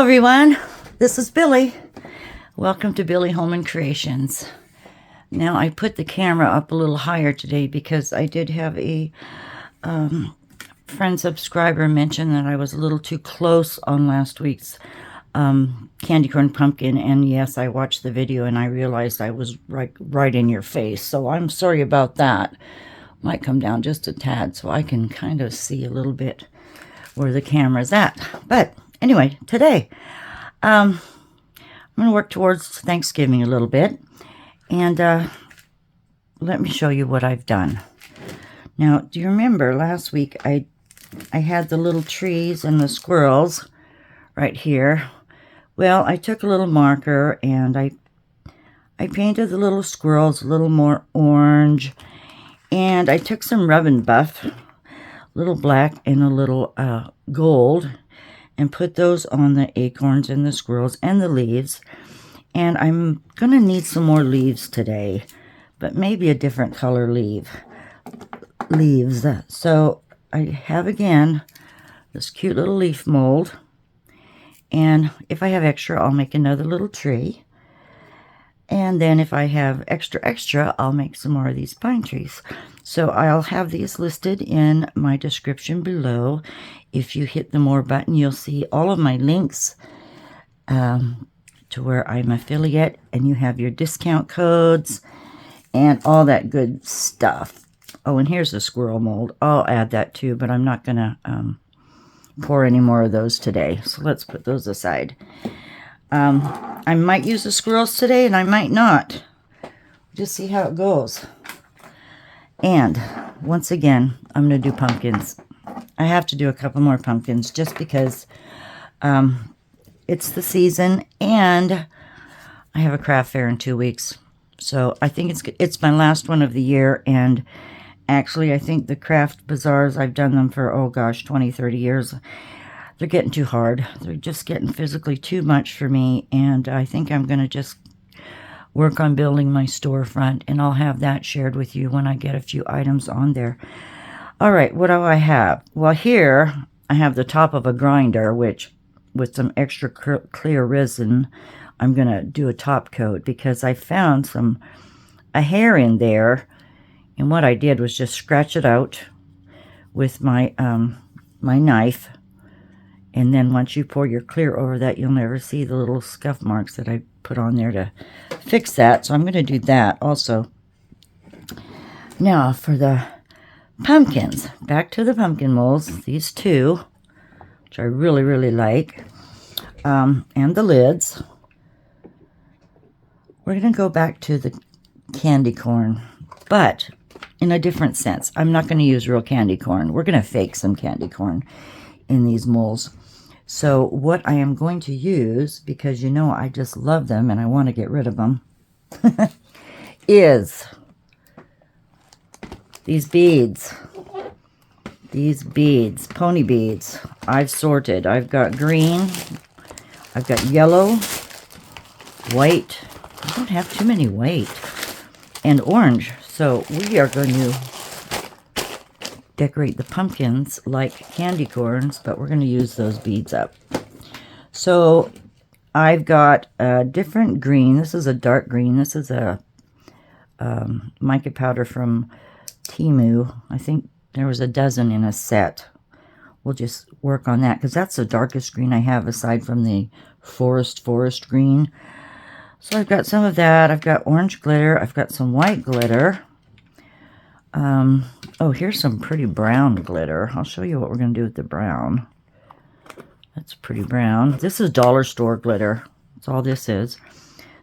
everyone, this is Billy. Welcome to Billy Holman Creations. Now I put the camera up a little higher today because I did have a friend subscriber mention that I was a little too close on last week's candy corn pumpkin, and yes, I watched the video and I realized I was right in your face, so I'm sorry about that. Might come down just a tad so I can kind of see a little bit where the camera's at. But anyway, today I'm going to work towards Thanksgiving a little bit, and let me show you what I've done. Now, do you remember last week I had the little trees and the squirrels right here? Well, I took a little marker and I painted the little squirrels a little more orange, and I took some rub and buff, a little black and a little gold, and put those on the acorns and the squirrels and the leaves. And I'm going to need some more leaves today, but maybe a different color leaves. So I have, again, this cute little leaf mold. And if I have extra, I'll make another little tree. And then if I have extra, I'll make some more of these pine trees. So I'll have these listed in my description below. If you hit the more button, you'll see all of my links to where I'm affiliate, and you have your discount codes and all that good stuff. Oh, and here's the squirrel mold. I'll add that too, but I'm not going to pour any more of those today. So let's put those aside. I might use the squirrels today, and I might not. Just see how it goes. And once again, I'm going to do pumpkins. I have to do a couple more pumpkins just because it's the season, and I have a craft fair in 2 weeks. So I think it's my last one of the year, and actually I think the craft bazaars, I've done them for, oh gosh, 20, 30 years. They're getting too hard. They're just getting physically too much for me, and I think I'm going to just work on building my storefront, and I'll have that shared with you when I get a few items on there. All right, what do I have? Well, here I have the top of a grinder, which with some extra clear resin, I'm going to do a top coat because I found a hair in there, and what I did was just scratch it out with my my knife. And then once you pour your clear over that, you'll never see the little scuff marks that I put on there to fix that. So I'm going to do that also. Now for the pumpkins. Back to the pumpkin molds. These two, which I really, really like. And the lids. We're going to go back to the candy corn, but in a different sense. I'm not going to use real candy corn. We're going to fake some candy corn in these molds. So what I am going to use, because you know I just love them and I want to get rid of them, is these beads. These beads, pony beads. I've sorted. I've got green, I've got yellow, white. I don't have too many white, and orange. So we are going to decorate the pumpkins like candy corns, but we're going to use those beads up. So I've got a different green. This is a dark green. This is a mica powder from Temu. I think there was a dozen in a set. We'll just work on that because that's the darkest green I have aside from the forest green. So I've got some of that. I've got orange glitter. I've got some white glitter. Oh, here's some pretty brown glitter. I'll show you what we're going to do with the brown. That's pretty brown. This is dollar store glitter. That's all this is.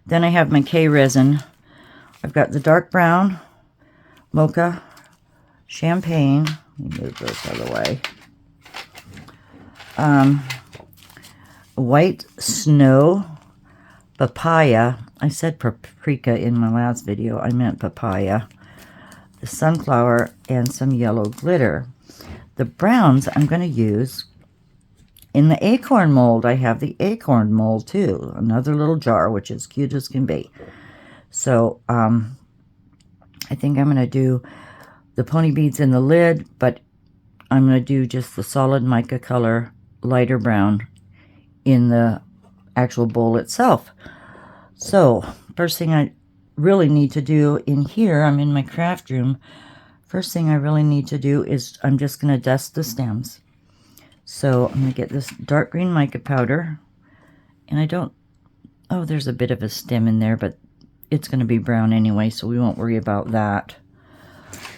Then I have my K-Resin. I've got the dark brown, mocha, champagne. Let me move those out of the way. White snow, papaya. I said paprika in my last video. I meant papaya. The sunflower, and some yellow glitter. The browns I'm going to use in the acorn mold. I have the acorn mold too. Another little jar, which is cute as can be. So I think I'm going to do the pony beads in the lid, but I'm going to do just the solid mica color, lighter brown in the actual bowl itself. So first thing I really need to do in here, I'm in my craft room. First thing I really need to do is I'm just going to dust the stems. So I'm going to get this dark green mica powder. And I don't, oh, there's a bit of a stem in there, but it's going to be brown anyway, so we won't worry about that.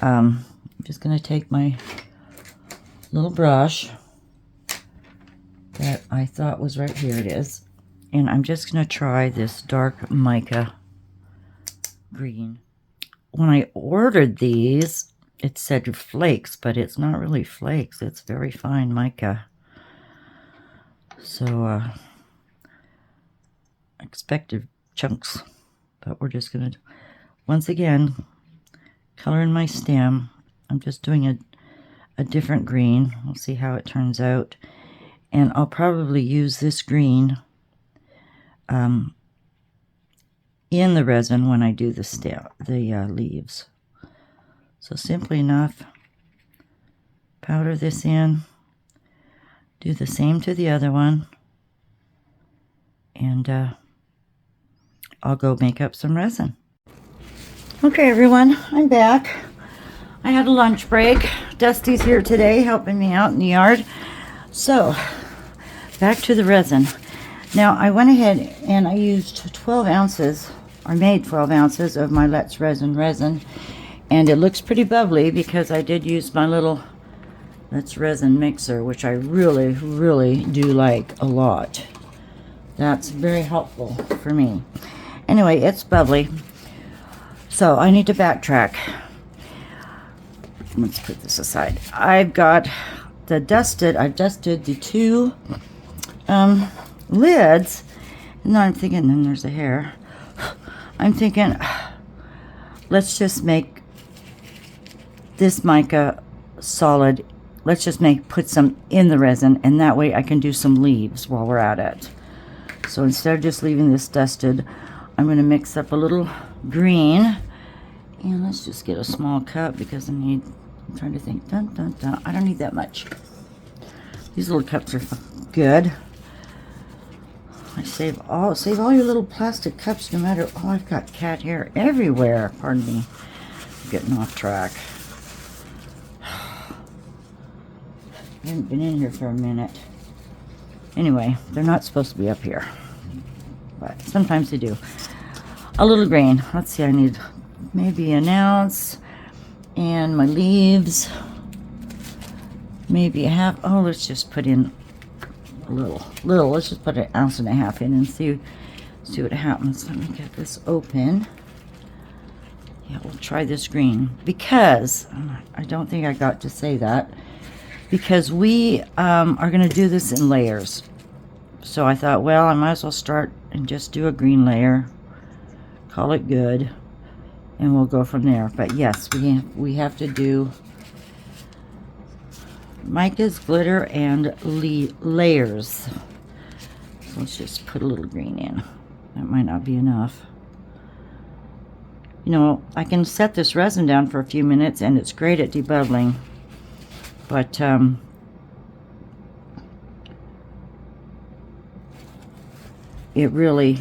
I'm just going to take my little brush that I thought was right here. It is. And I'm just going to try this dark mica green. When I ordered these, it said flakes, but it's not really flakes. It's very fine mica. So, expected chunks. But we're just going to, once again, color in my stem. I'm just doing a different green. We'll see how it turns out. And I'll probably use this green in the resin when I do the leaves. So simply enough, powder this in, do the same to the other one, and I'll go make up some resin. Okay everyone, I'm back. I had a lunch break. Dusty's here today helping me out in the yard. So, back to the resin. Now I went ahead and I used 12 ounces, or made 12 ounces of my Let's resin. And it looks pretty bubbly because I did use my little Let's Resin mixer, which I really, really do like a lot. That's very helpful for me. Anyway, it's bubbly. So I need to backtrack. Let's put this aside. I've got I've dusted the two lids. And then I'm thinking, then there's a hair. I'm thinking, let's just make this mica solid. Let's just put some in the resin, and that way I can do some leaves while we're at it. So instead of just leaving this dusted, I'm going to mix up a little green. And let's just get a small cup because I'm trying to think. Dun, dun, dun. I don't need that much. These little cups are good. I save all your little plastic cups, no matter. Oh, I've got cat hair everywhere. Pardon me. I'm getting off track. I haven't been in here for a minute. Anyway, they're not supposed to be up here, but sometimes they do. A little green. Let's see. I need maybe an ounce, and my leaves maybe a half. Oh, let's just put in a little. Let's just put 1.5 ounces in and see what happens. Let me get this open. Yeah, we'll try this green because I don't think I got to say that, because we are going to do this in layers. So I thought, well, I might as well start and just do a green layer, call it good, and we'll go from there. But yes, we have to do micas, glitter, and layers. So let's just put a little green in. That might not be enough. You know, I can set this resin down for a few minutes and it's great at debubbling, but it really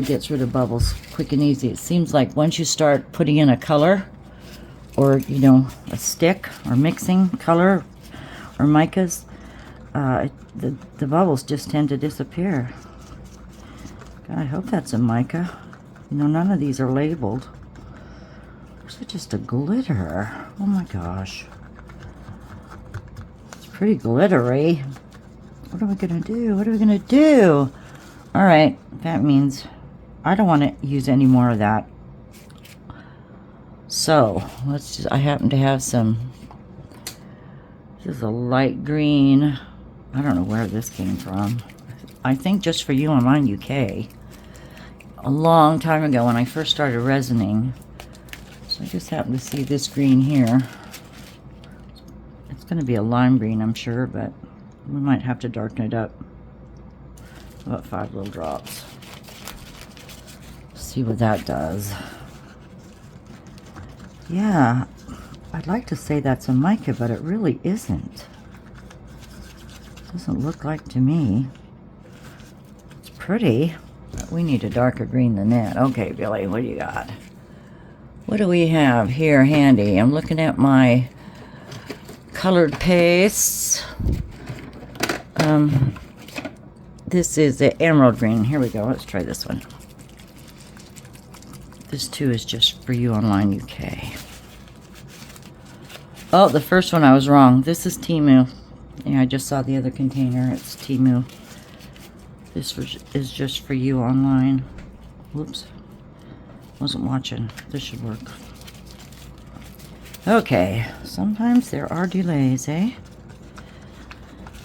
gets rid of bubbles quick and easy. It seems like once you start putting in a color, or you know, a stick, or mixing color or micas, the bubbles just tend to disappear. God, I hope that's a mica. You know, none of these are labeled. Is it just a glitter? Oh my gosh. It's pretty glittery. What are we gonna do? What are we gonna do? All right, that means I don't want to use any more of that. So let's just, I happen to have some, this is a light green. I don't know where this came from. I think just for you, I'm on UK. A long time ago when I first started resining. So I just happened to see this green here. It's going to be a lime green, I'm sure, but we might have to darken it up. About 5 little drops. See what that does. Yeah, I'd like to say that's a mica, but it really isn't. Doesn't look like to me. It's pretty, but we need a darker green than that. Okay, Billy, what do you got? What do we have here handy? I'm looking at my colored pastes. This is the emerald green. Here we go. Let's try this one. This too is just for you online UK. Oh, the first one I was wrong. This is Temu. Yeah, I just saw the other container. It's Temu. This is just for you online. Whoops. Wasn't watching. This should work. Okay. Sometimes there are delays, eh?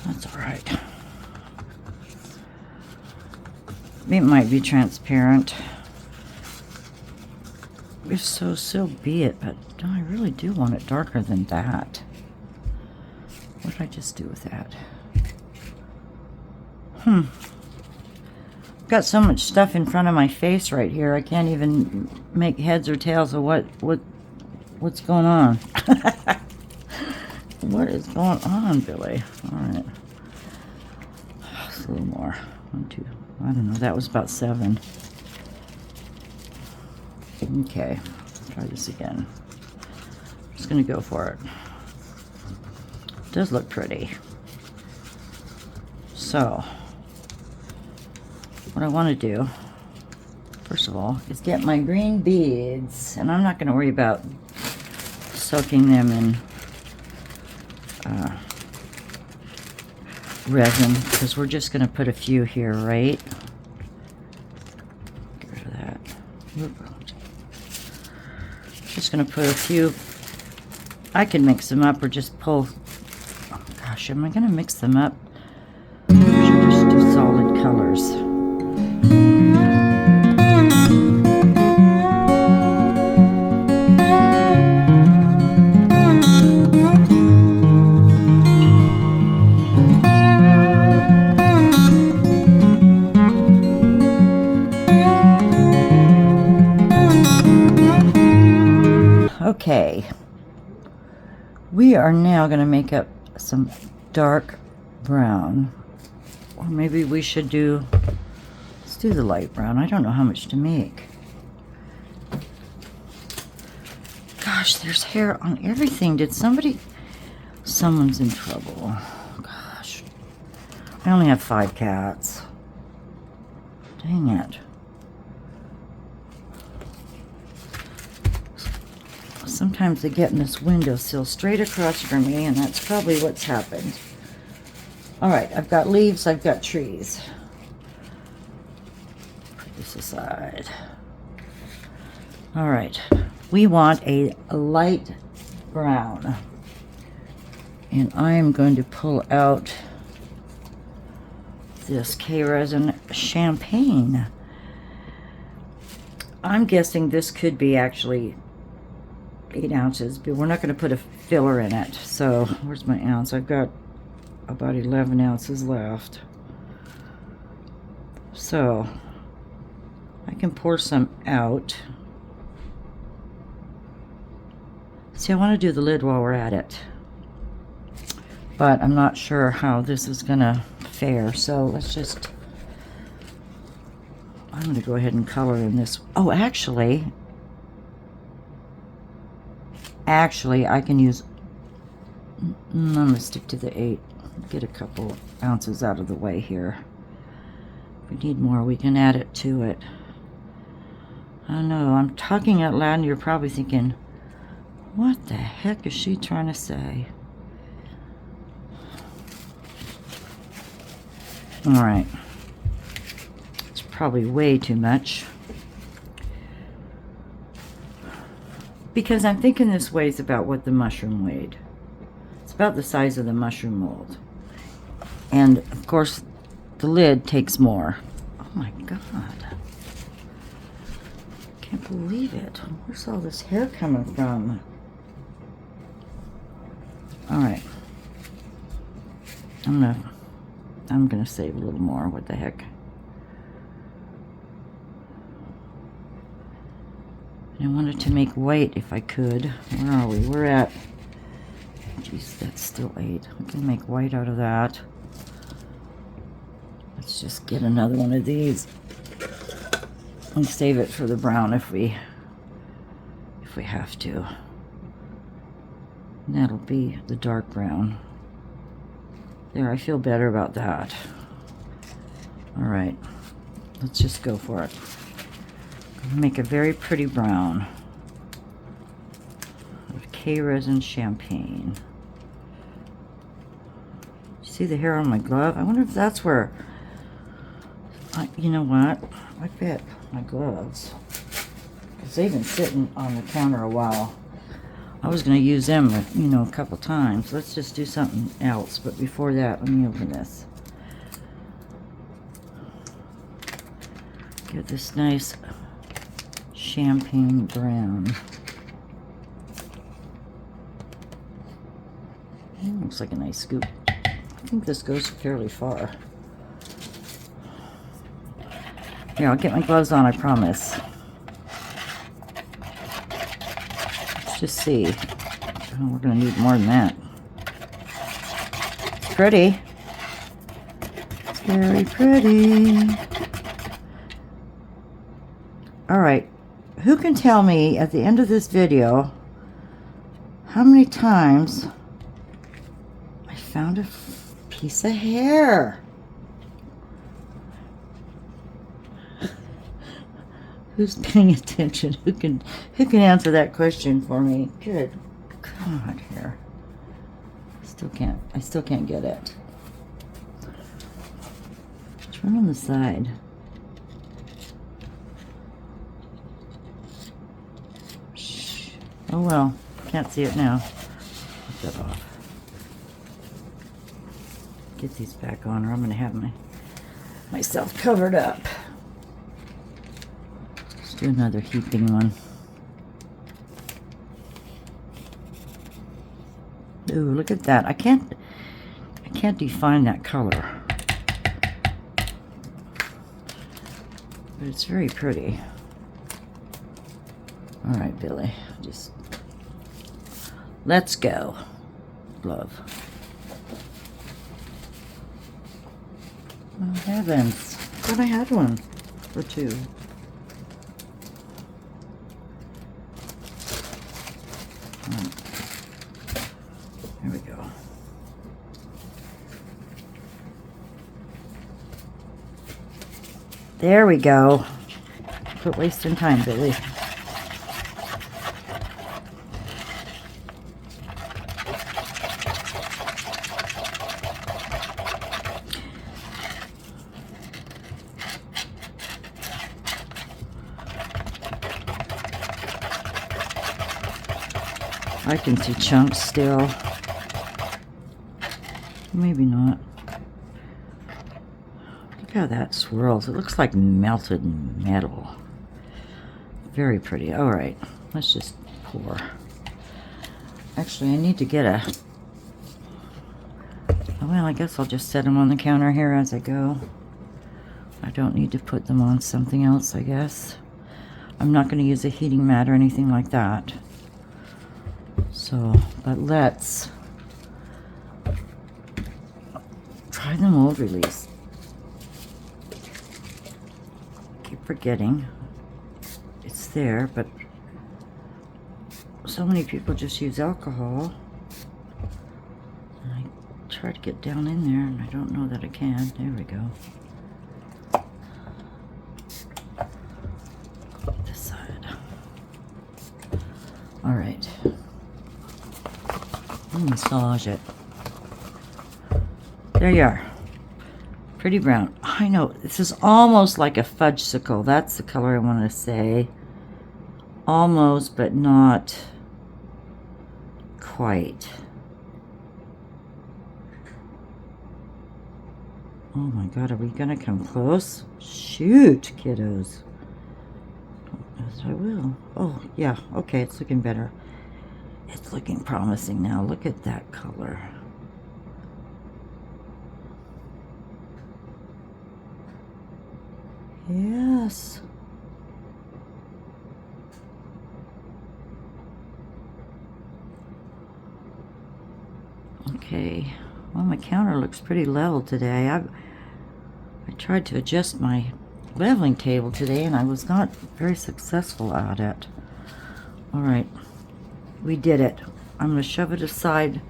That's alright. It might be transparent. If so be it, but I really do want it darker than that. What did I just do with that? Got so much stuff in front of my face right here, I can't even make heads or tails of what's going on. What is going on, Billy? Alright. A little more. 1, 2, I don't know, that was about 7. Okay, try this again. Just gonna go for it. It does look pretty. So, what I want to do, first of all, is get my green beads, and I'm not going to worry about soaking them in resin, because we're just going to put a few here, right? Get rid of that. Oop. Just going to put a few. I can mix them up or just pull. Oh gosh, am I going to mix them up? I should just do solid colors. Okay, we are now going to make up some dark brown, or maybe we should let's do the light brown. I don't know how much to make. Gosh, there's hair on everything. Someone's in trouble. Gosh, I only have 5 cats. Dang it. Sometimes they get in this windowsill straight across from me, and that's probably what's happened. Alright, I've got leaves, I've got trees. Put this aside. Alright, we want a light brown. And I'm going to pull out this K-Resin Champagne. I'm guessing this could be actually 8 ounces, but we're not going to put a filler in it. So where's my ounce? I've got about 11 ounces left. So I can pour some out. See, I want to do the lid while we're at it, but I'm not sure how this is going to fare. So let's just, I'm going to go ahead and color in this. Oh, actually, I can use, I'm going to stick to the 8. Get a couple ounces out of the way here. If we need more, we can add it to it. I know, I'm talking out loud and you're probably thinking, what the heck is she trying to say? Alright. It's probably way too much. Because I'm thinking this weighs about what the mushroom weighed. It's about the size of the mushroom mold. And, of course, the lid takes more. Oh my god. Can't believe it. Where's all this hair coming from? Alright. I'm gonna save a little more. What the heck? I wanted to make white if I could. Where are we? We're at, jeez, that's still 8. We can make white out of that. Let's Let's just get another one of these and save it for the brown if we have to. And that'll be the dark brown. There, I feel better about that. All right, let's just go for it. I'm gonna make a very pretty brown with Resin champagne. See the hair on my glove? I wonder if that's where, you know what? I bet my gloves, because they've been sitting on the counter a while. I was going to use them, you know, a couple times. Let's just do something else. But before that, let me open this. Get this nice champagne brown. Looks like a nice scoop. I think this goes fairly far. Here, I'll get my gloves on, I promise. Let's just see. Oh, we're going to need more than that. It's pretty. It's very pretty. Alright, who can tell me at the end of this video how many times I found a piece of hair? Who's paying attention? Who can answer that question for me? Good God, here. I still can't get it. Turn on the side. Shh. Oh well, can't see it now. Put that off. Get these back on, or I'm gonna have myself covered up. Let's do another heaping one. Ooh, look at that. I can't define that color. But it's very pretty. All right, Billy, just let's go. Glove. Oh heavens! I thought I had one or two. There we go. There we go. Quit wasting time, Billy. I can see chunks still. Maybe not. Look how that swirls. It looks like melted metal. Very pretty. All right, let's just pour. Actually, I need to get a... Well, I guess I'll just set them on the counter here as I go. I don't need to put them on something else, I guess. I'm not going to use a heating mat or anything like that. So, but let's try the mold release. Keep forgetting it's there, but so many people just use alcohol. And I try to get down in there, and I don't know that I can. There we go. This side. All right. Massage it. There you are. Pretty brown. I know, this is almost like a fudgesicle. That's the color I want to say. Almost, but not quite. Oh my God, are we gonna come close? Shoot, kiddos. Yes, I will. Oh, yeah, okay, it's looking better. It's looking promising now. Look at that color. Yes. Okay. Well, my counter looks pretty level today. I tried to adjust my leveling table today and I was not very successful at it. Alright, we did it. I'm going to shove it aside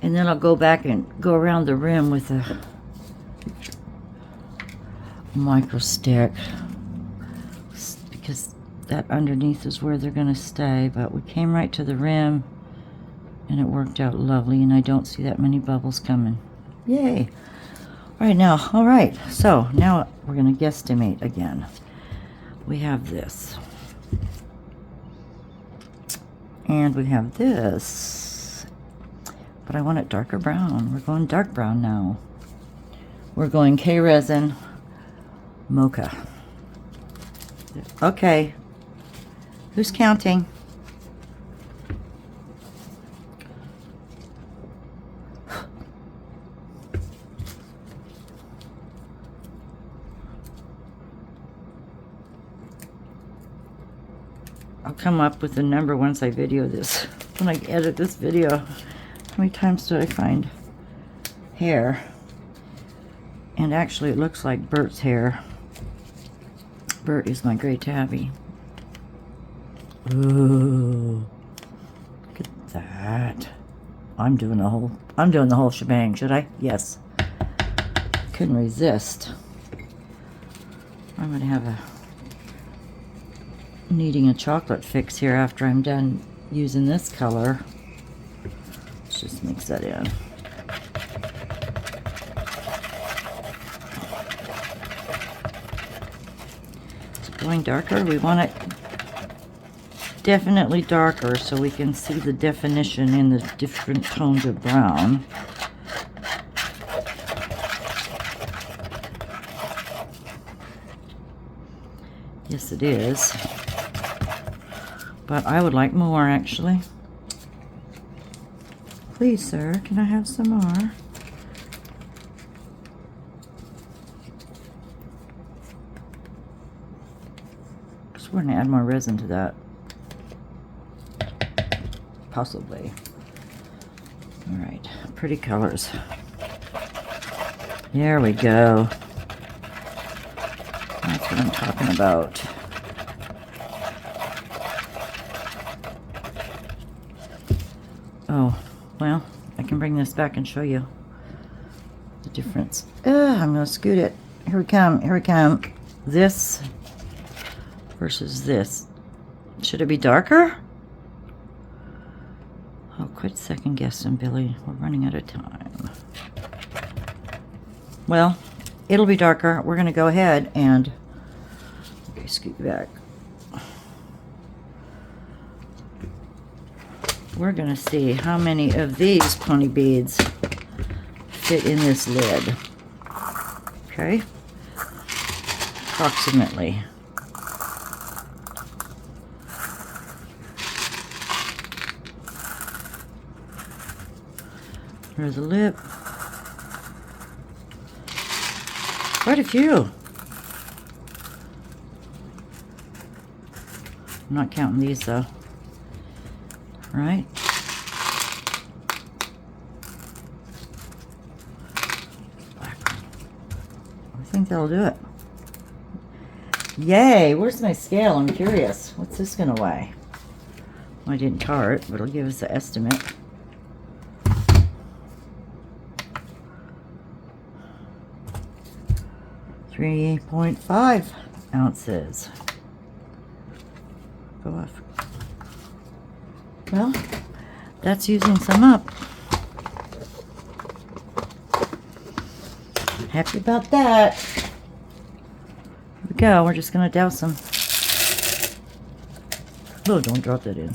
and then I'll go back and go around the rim with a micro stick because that underneath is where they're going to stay, but we came right to the rim and it worked out lovely and I don't see that many bubbles coming. Yay! Alright, so now we're going to guesstimate again. We have this. And we have this. But I want it darker brown. We're going dark brown now. We're going K-Resin Mocha. Okay. Who's counting? I'll come up with a number once I video this. When I edit this video. How many times do I find hair? And actually it looks like Bert's hair. Bert is my gray tabby. Ooh. Look at that. I'm doing the whole shebang, should I? Yes. Couldn't resist. I'm gonna have a needing a chocolate fix here after I'm done using this color. Let's just mix that in. It's going darker. We want it definitely darker so we can see the definition in the different tones of brown. Yes, it is. But I would like more, actually. Please, sir, can I have some more? Because we're going to add more resin to that. Possibly. Alright, pretty colors. There we go. That's what I'm talking about. Oh, well, I can bring this back and show you the difference. I'm going to scoot it. Here we come, here we come. This versus this. Should it be darker? Oh, quit second guessing, Billy. We're running out of time. Well, it'll be darker. We're going to go ahead and... Okay, scoot back. We're going to see how many of these pony beads fit in this lid. Okay? Approximately. There's a lip. Quite a few. I'm not counting these though. Right? I think that'll do it. Yay! Where's my scale? I'm curious. What's this gonna weigh? Well, I didn't tar it, but it'll give us an estimate. .5 ounces. Go off. Well, that's using some up. Happy about that. Here we go. We're just going to douse them. Oh, don't drop that in.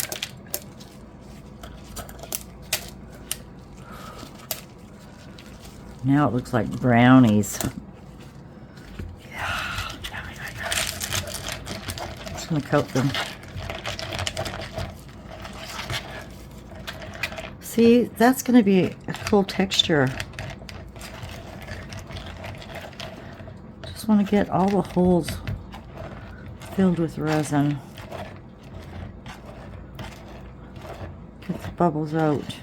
Now it looks like brownies. Yeah. Just going to coat them. See, that's going to be a cool texture. Just want to get all the holes filled with resin. Get the bubbles out.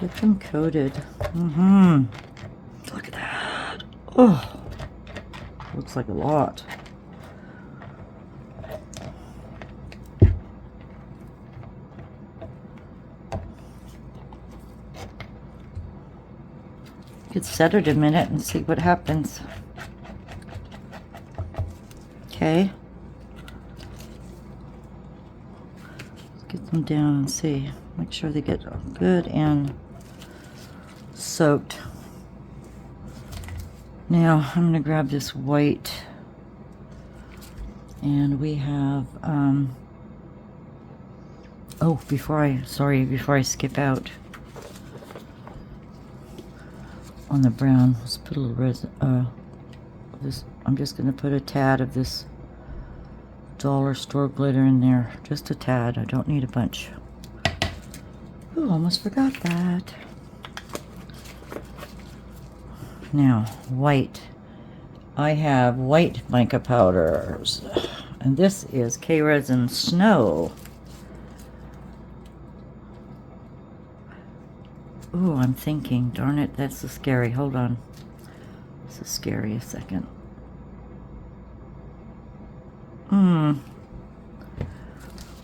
Get them coated. Look at that. Oh, looks like a lot. You could set it a minute and see what happens. Okay. Let's get them down and see. Make sure they get good and soaked. Now I'm going to grab this white, and we have oh, before I skip out on the brown, let's put a little resin. I'm just going to put a tad of this dollar store glitter in there, just a tad. I don't need a bunch. Ooh, almost forgot that. Now, white. I have white mica powders, and this is K-Resin Snow. Ooh, I'm thinking, darn it, that's so scary. Hold on. This is scary. A second.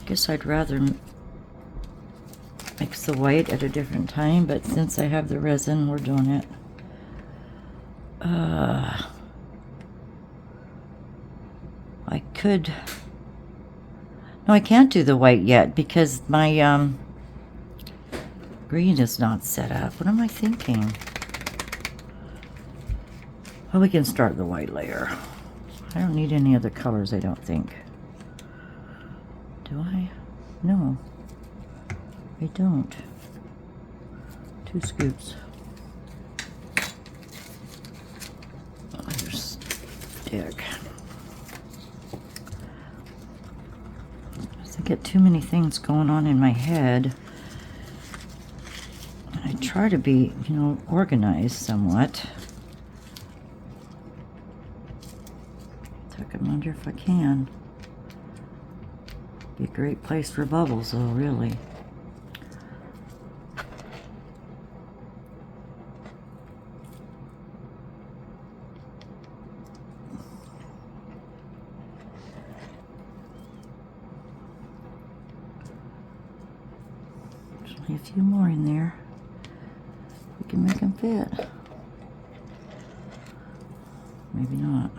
Guess I'd rather mix the white at a different time, but since I have the resin, we're doing it. I could... No, I can't do the white yet because my green is not set up. What am I thinking? Well, we can start the white layer. I don't need any other colors, I don't think. Do I? No, I don't. 2 scoops. There's stick. I get too many things going on in my head. I try to be, organized somewhat. Tuck them under if I can. Be a great place for bubbles, though, really. There's only a few more in there. We can make them fit. Maybe not.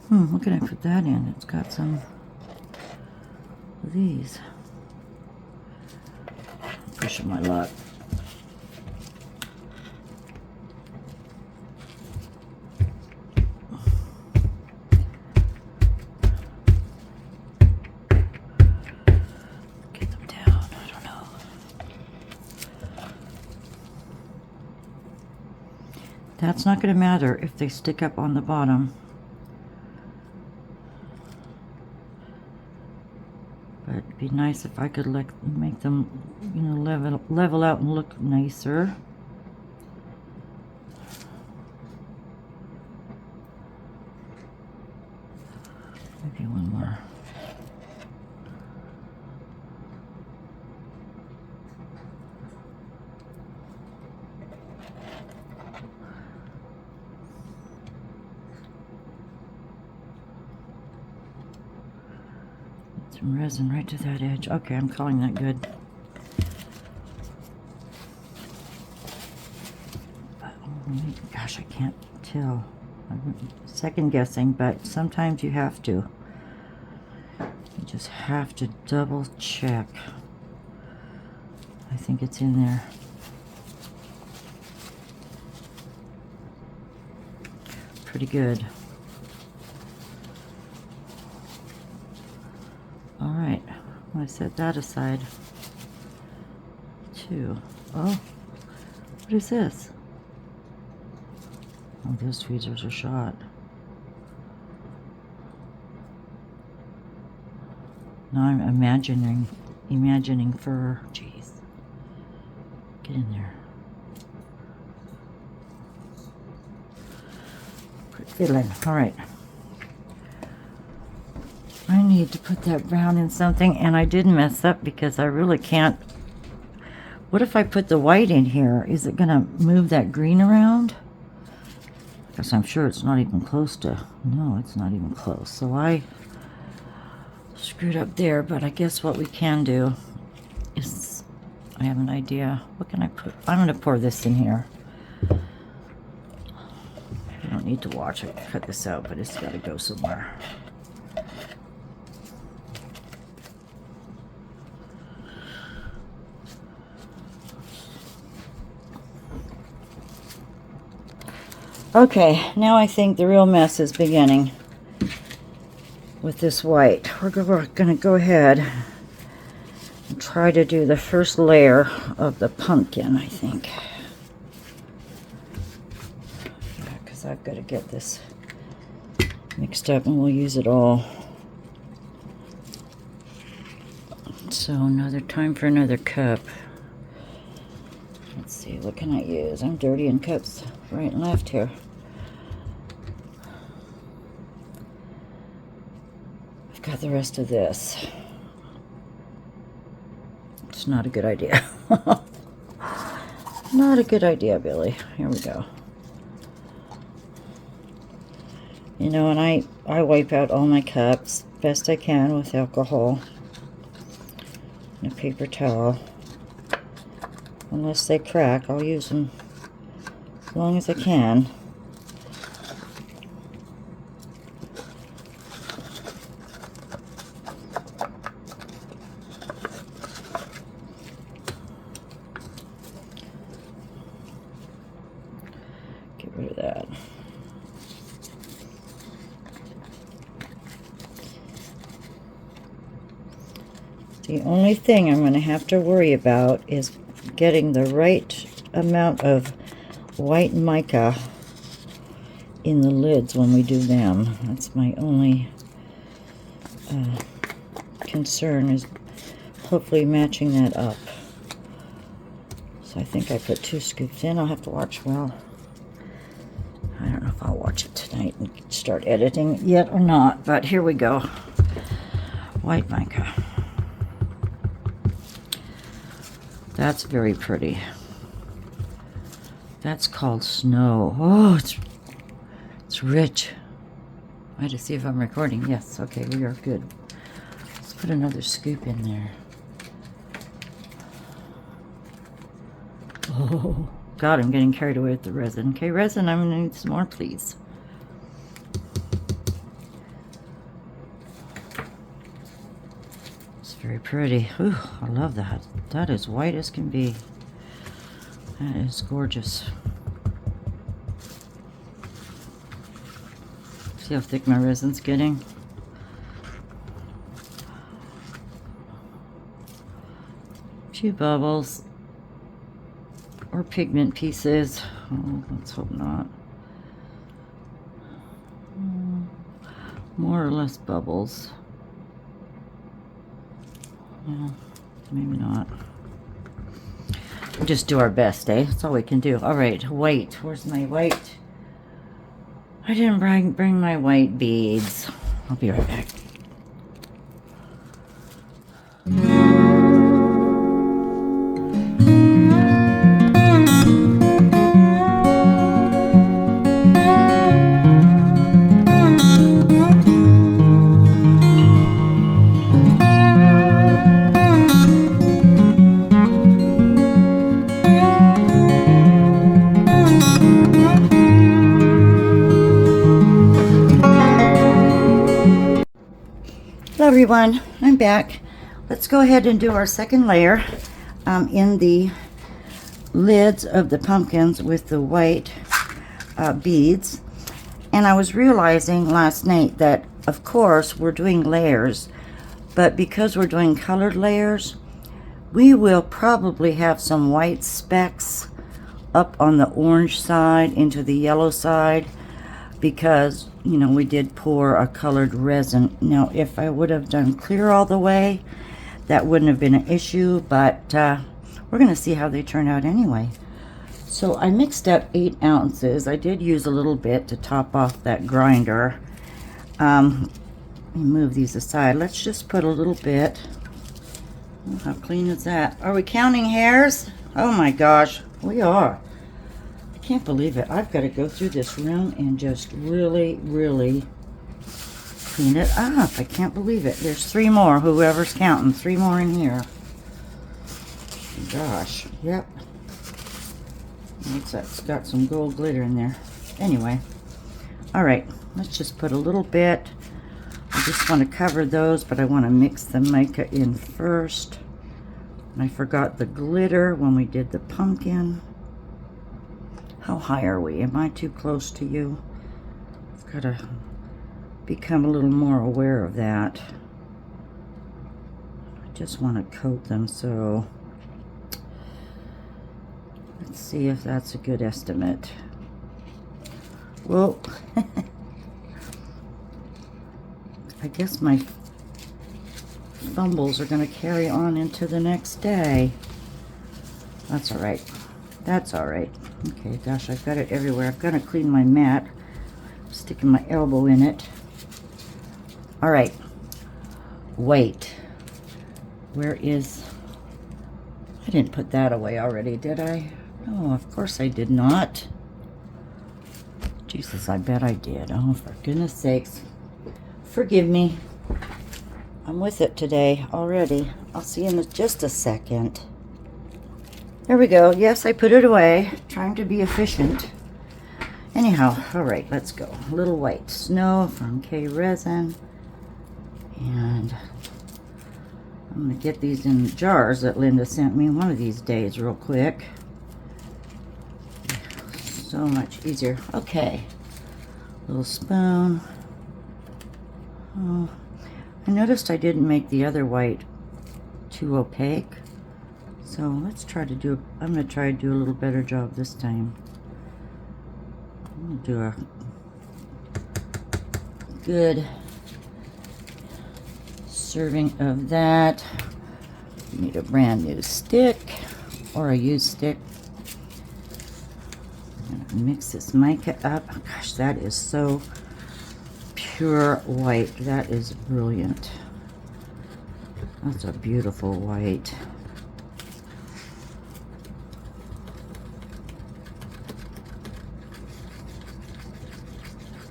What can I put that in? It's got some of these. Pushing my luck. Get them down. I don't know. That's not going to matter if they stick up on the bottom. But it'd be nice if I could make them, level out and look nicer. Maybe one more. Some resin right to that edge. Okay, I'm calling that good. Gosh, I can't tell. I'm second guessing, but sometimes you have to. You just have to double check. I think it's in there. Pretty good. All right, I'm going to set that aside too. Oh, what is this? Oh, those tweezers are shot. Now I'm imagining fur. Jeez. Get in there. Quit fiddling. All right. I need to put that brown in something, and I did mess up because I really can't. What if I put the white in here? Is it gonna move that green around? Because I'm sure it's not even close to, no, it's not even close. So I screwed up there, but I guess what we can do is, I have an idea. What can I put? I'm gonna pour this in here. You don't need to watch it, cut this out, but it's gotta go somewhere. Okay, now I think the real mess is beginning with this white. We're gonna go ahead and try to do the first layer of the pumpkin, I think. Because I've got to get this mixed up and we'll use it all. So another time for another cup. Let's see, what can I use? I'm dirty in cups right and left here. I've got the rest of this. It's not a good idea. Not a good idea, Billy. Here we go. You know, and I wipe out all my cups best I can with alcohol and a paper towel. Unless they crack, I'll use them as long as I can. Get rid of that. The only thing I'm going to have to worry about is getting the right amount of white mica in the lids when we do them. That's my only concern, is hopefully matching that up. So I think I put 2 scoops in. I'll have to watch, well, I don't know if I'll watch it tonight and start editing it yet or not, but here we go. White mica. That's very pretty. That's called snow. Oh, it's rich. I had to see if I'm recording. Yes, okay, we are good. Let's put another scoop in there. Oh, God, I'm getting carried away with the resin. Okay, resin, I'm gonna need some more, please. Very pretty. Ooh, I love that. That is white as can be. That is gorgeous. See how thick my resin's getting? A few bubbles. Or pigment pieces. Oh, let's hope not. More or less bubbles. Well, maybe not. We'll just do our best, eh? That's all we can do. All right, white. Where's my white? I didn't bring my white beads. I'll be right back. Hello everyone, I'm back. Let's go ahead and do our second layer in the lids of the pumpkins with the white beads. And I was realizing last night that, of course, we're doing layers, but because we're doing colored layers, we will probably have some white specks up on the orange side into the yellow side, because, you know, we did pour a colored resin. Now, if I would have done clear all the way, that wouldn't have been an issue, but we're going to see how they turn out anyway. So I mixed up 8 ounces. I did use a little bit to top off that grinder. Let me move these aside. Let's just put a little bit. Oh, how clean is that? Are we counting hairs? Oh my gosh, we are. I can't believe it. I've got to go through this room and just really, really clean it up. I can't believe it. There's 3 more, whoever's counting. 3 more in here. Gosh, yep. What's that? It's got some gold glitter in there. Anyway, all right, let's just put a little bit. I just want to cover those, but I want to mix the mica in first. And I forgot the glitter when we did the pumpkin. How high are we? Am I too close to you? I've got to become a little more aware of that. I just want to coat them, so let's see if that's a good estimate. Well, I guess my fumbles are going to carry on into the next day. That's all right. That's all right. Okay, gosh, I've got it everywhere. I've got to clean my mat. I'm sticking my elbow in it. All right. Wait. Where is... I didn't put that away already, did I? No, of course I did not. Jesus, I bet I did. Oh, for goodness sakes. Forgive me. I'm with it today already. I'll see you in just a second. There we go. Yes, I put it away. Trying to be efficient. Anyhow, all right, let's go. Little White Snow from Resin. And I'm going to get these in jars that Linda sent me one of these days real quick. So much easier. Okay. Little spoon. Oh, I noticed I didn't make the other white too opaque. So let's try to do, I'm going to try to do a little better job this time. I'm going to do a good serving of that. Need a brand new stick or a used stick. I'm gonna mix this mica up. Oh, gosh, that is so pure white. That is brilliant. That's a beautiful white.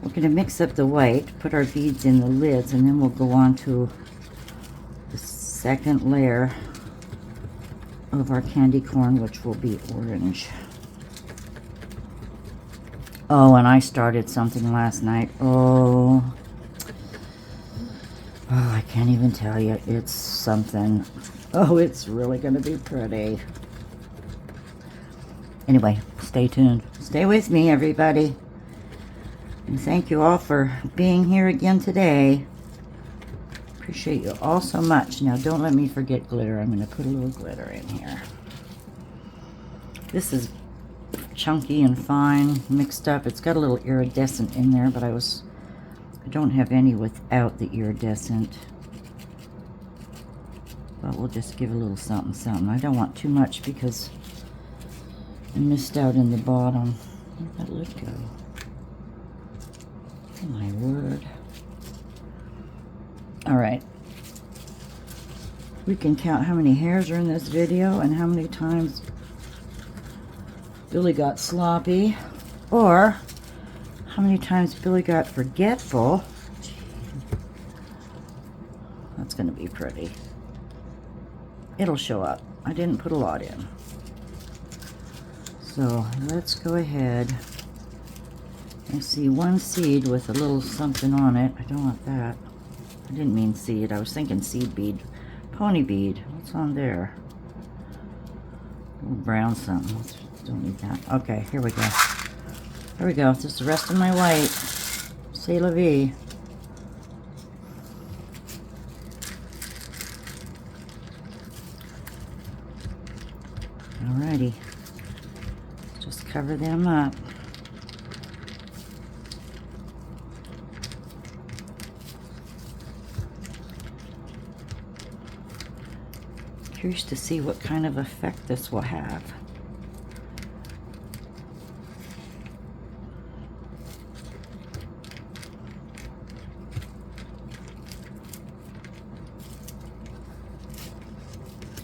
We're going to mix up the white, put our beads in the lids, and then we'll go on to the second layer of our candy corn, which will be orange. Oh, and I started something last night. Oh, I can't even tell you. It's something. Oh, it's really going to be pretty. Anyway, stay tuned. Stay with me, everybody. And thank you all for being here again today. Appreciate you all so much. Now, don't let me forget glitter. I'm going to put a little glitter in here. This is chunky and fine, mixed up. It's got a little iridescent in there, but I don't have any without the iridescent. But we'll just give a little something, something. I don't want too much because I missed out in the bottom. Where'd that lid go? Oh my word. All right. We can count how many hairs are in this video and how many times Billy got sloppy, or how many times Billy got forgetful. That's going to be pretty. It'll show up. I didn't put a lot in. So let's go ahead. I see one seed with a little something on it. I don't want that. I didn't mean seed. I was thinking seed bead. Pony bead. What's on there? A little brown something. Don't need that. Okay, here we go. Here we go. This is the rest of my white. C'est la vie. Alrighty. Just cover them up. Curious to see what kind of effect this will have.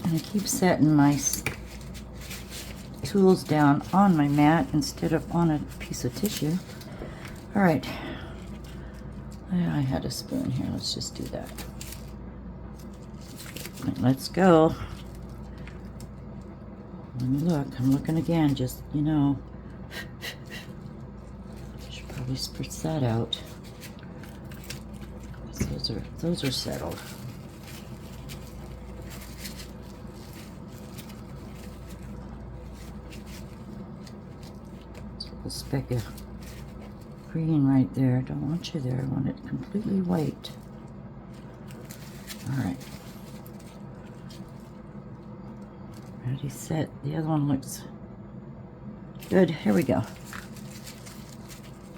And I keep setting my tools down on my mat instead of on a piece of tissue. All right, I had a spoon here. Let's just do that. Let's go. Let me look. I'm looking again, just, you know. I should probably spritz that out. Those are settled. There's a little speck of green right there. Don't want you there. I want it completely white. All right. Ready, set. The other one looks good. Here we go.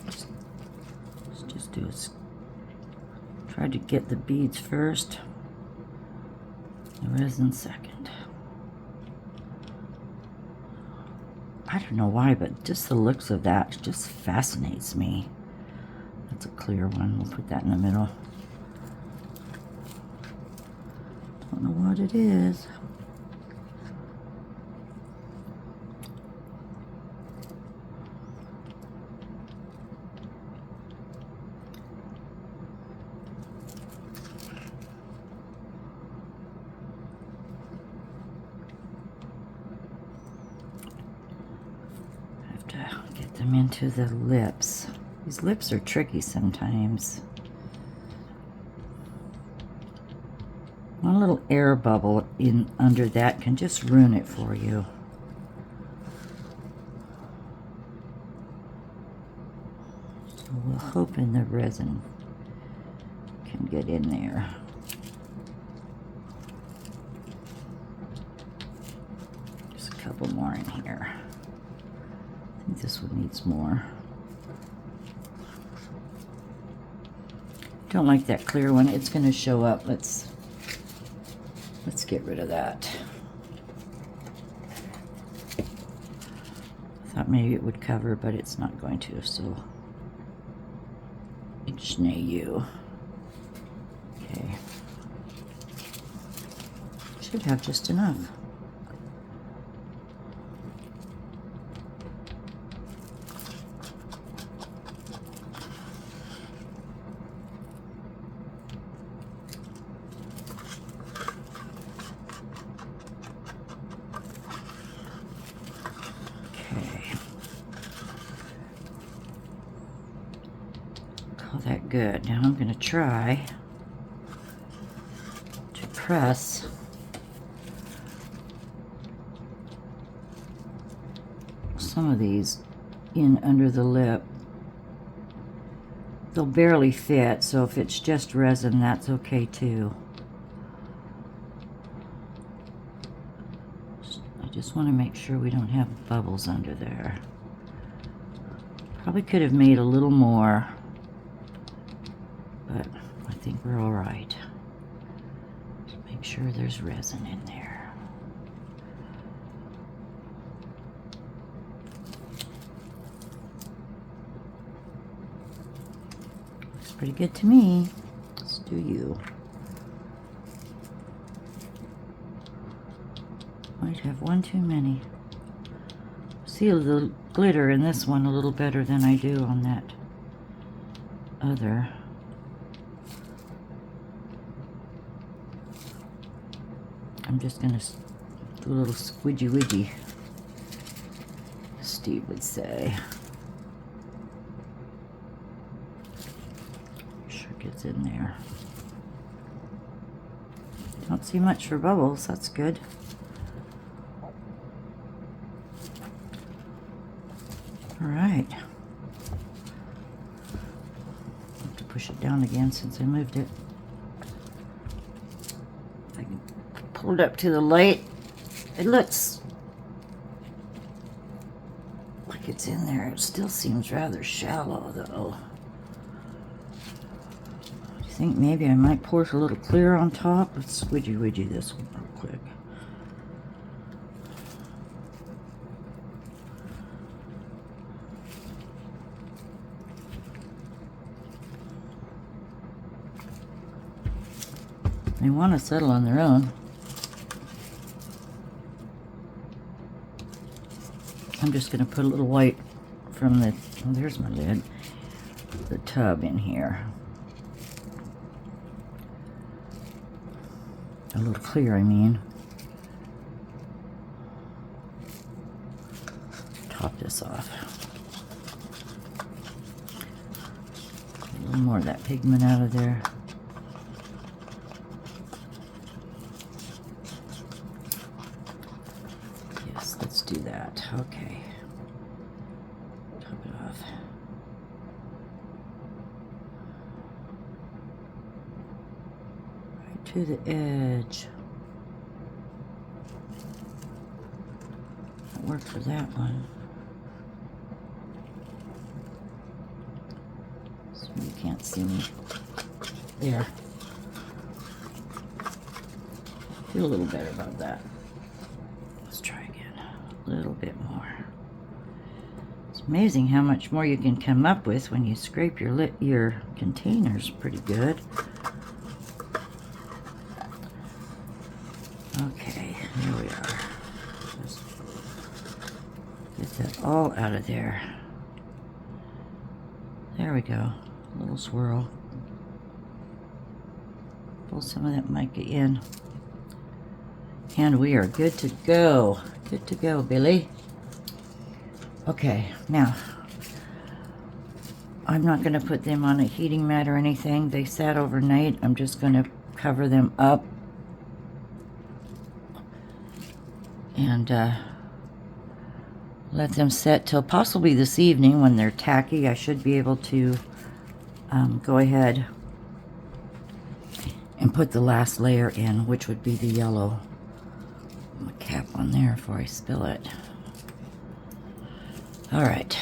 Let's just do it. Try to get the beads first, the resin second. I don't know why, but just the looks of that just fascinates me. That's a clear one. We'll put that in the middle. Don't know what it is. Get them into the lips. These lips are tricky sometimes. One little air bubble in under that can just ruin it for you. So we're hoping the resin can get in there. Just a couple more in here. I think this one needs more. Don't like that clear one. It's going to show up. Let's get rid of that. I thought maybe it would cover, but it's not going to. So, you. Okay. Should have just enough. That good. Now I'm going to try to press some of these in under the lip. They'll barely fit, so if it's just resin, that's okay too. I just want to make sure we don't have bubbles under there. Probably could have made a little more, but I think we're all right. Just make sure there's resin in there. Looks pretty good to me. Let's do you. Might have one too many. See the glitter in this one a little better than I do on that other. I'm just going to do a little squidgy widgy, Steve would say. Sure gets in there. Don't see much for bubbles, that's good. All right. Have to push it down again since I moved it. If I can pull it up to the light. It looks like it's in there. It still seems rather shallow though. Do you think maybe I might pour a little clear on top? Let's squidgy widgy this one real quick. They want to settle on their own. I'm just going to put a little white from the, oh, there's my lid, the tub in here. A little clear, I mean. Top this off. A little more of that pigment out of there. Yes, let's do that. Okay. Top it off. Right to the edge. That worked for that one. So you can't see me. There. Feel a little better about that. Let's try again. A little bit more. It's amazing how much more you can come up with when you scrape your containers pretty good. Okay, here we are. Just get that all out of there. There we go. A little swirl. Pull some of that mica in. And we are good to go. Good to go, Billy. Okay, now, I'm not going to put them on a heating mat or anything. They sat overnight. I'm just going to cover them up. And let them set till possibly this evening when they're tacky. I should be able to go ahead and put the last layer in, which would be the yellow. Put my cap on there before I spill it. All right.